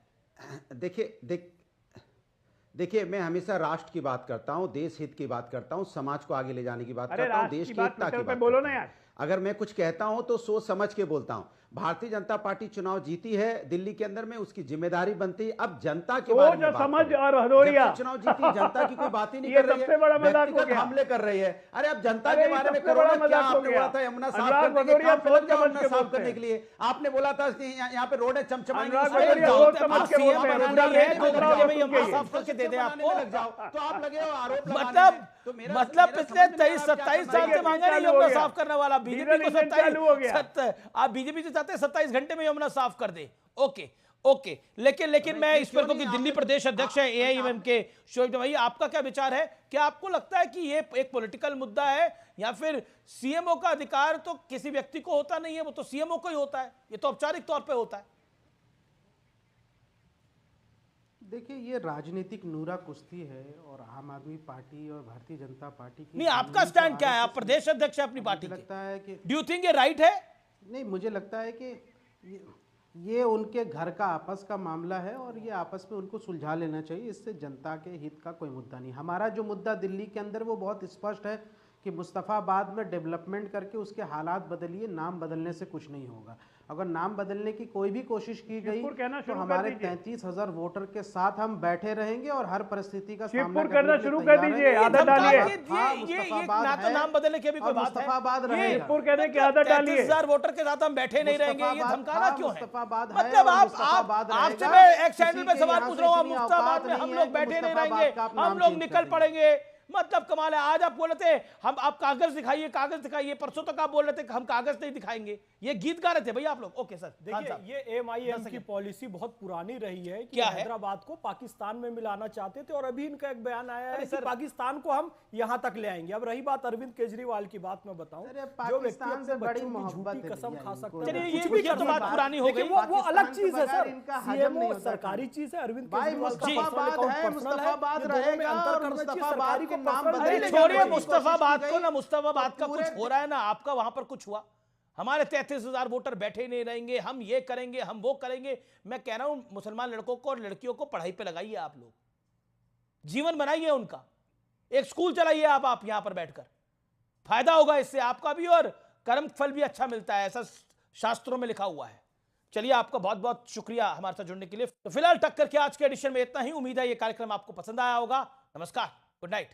देखिए मैं हमेशा राष्ट्र की बात करता हूं, देश हित की बात करता हूं, समाज को आगे ले जाने की बात करता हूं, देश की एकता की बात बोलो ना यार। अगर मैं कुछ कहता हूं तो सोच समझ के बोलता हूं। भारतीय जनता पार्टी चुनाव जीती है दिल्ली के अंदर में, उसकी जिम्मेदारी बनती है अब जनता के बारे में समझ और हदोरिया चुनाव जीती, जनता की कोई बात ही नहीं कर रही है, व्यक्तिगत हमले कर रही है। अरे अब जनता के बारे में करो ना, क्या आपने बोला था यमुना साफ करने के लिए, यमुना साफ करने के लिए आपने बोला था यहाँ पे रोड है चमचमाएंगे, साफ करके दे दे आपको, लग जाओ तो आप लगे हो आरोप। मतलब पिछले 27 साल से मांगा नहीं यमुना साफ करने वाला, बीजेपी को 27 आप बीजेपी से चाहते हैं 27 घंटे में यमुना साफ कर दे। ओके, लेकिन मैं इस पर क्योंकि दिल्ली प्रदेश अध्यक्ष है एआईएमएम के शोएब भाई, आपका क्या विचार है? क्या आपको लगता है कि ये एक पॉलिटिकल मुद्दा है या फिर सीएमओ का अधिकार तो किसी व्यक्ति को होता नहीं है, वो तो सीएमओ को ही होता है, ये तो औपचारिक तौर पे होता है? देखिए ये राजनीतिक नूरा कुश्ती है और आम आदमी पार्टी और भारतीय जनता पार्टी की। नहीं, आपका स्टैंड क्या है? आप प्रदेश अध्यक्ष है अपनी पार्टी के, लगता है कि डू यू थिंक ये राइट है? नहीं, मुझे लगता है कि ये उनके घर का आपस का मामला है और ये आपस में उनको सुलझा लेना चाहिए, इससे जनता के हित का कोई मुद्दा नहीं। हमारा जो मुद्दा दिल्ली के अंदर वो बहुत स्पष्ट है कि मुस्तफ़ाबाद में डेवलपमेंट करके उसके हालात बदलिए, नाम बदलने से कुछ नहीं होगा। अगर नाम बदलने की कोई भी कोशिश की गई तो हमारे 33,000 वोटर के साथ हम बैठे रहेंगे और हर परिस्थिति का सामना करना शुरू कर दीजिए। आदत डालिए, ना तो नाम बदलने की भी कोई बात है, मुस्तफाबाद कहने की आदत डालिए। 33,000 वोटर के साथ हम बैठे नहीं रहेंगे, ये धमकाना क्यों है? मुस्तफाबाद मतलब आपसे मैं एक चैनल पे सवाल पूछ रहा हूँ, मुस्तफाबाद में हम लोग बैठे नहीं रहेंगे, हम लोग निकल पड़ेंगे, मतलब कमाल है। आज आप बोल रहे थे हम आप कागज दिखाइए, परसों तक आप बोल रहे थे कि हम कागज नहीं दिखाएंगे, ये गीत गा रहे थे भैया आप लोग। ओके सर, देखिए ये एमआईएम की पॉलिसी बहुत पुरानी रही है कि हैदराबाद को पाकिस्तान में मिलाना चाहते थे और अभी इनका एक बयान आया है कि पाकिस्तान को हम यहां तक ले आएंगे। अब रही बात अरविंद केजरीवाल की बात मैं बताऊं, जो पाकिस्तान से बड़ी मोहब्बत है, कसम खा सकते हैं, ये भी तो बात पुरानी हो गई, वो अलग चीज है सर। सीएमओ सरकारी चीज है, अरविंद केजरीवाल मुस्तफाबाद रहेगा और मुस्तफाबाद के नाम बदले। छोड़िए मुस्तफाबाद को ना, मुस्तफाबाद का कुछ हो रहा है ना, आपका वहां पर कुछ हुआ। हमारे 33,000 वोटर बैठे नहीं रहेंगे, हम ये करेंगे, हम वो करेंगे। मैं कह रहा हूं मुसलमान लड़कों को और लड़कियों को पढ़ाई पे लगाइए, आप लोग जीवन बनाइए उनका, एक स्कूल चलाइए आप यहां पर बैठकर, फायदा होगा इससे आपका भी और कर्म फल भी अच्छा मिलता है, ऐसा शास्त्रों में लिखा हुआ है। चलिए, आपका बहुत बहुत शुक्रिया हमारे साथ जुड़ने के लिए। तो फिलहाल टक्कर के आज के एडिशन में इतना ही। उम्मीद है ये कार्यक्रम आपको पसंद आया होगा। नमस्कार, गुड नाइट।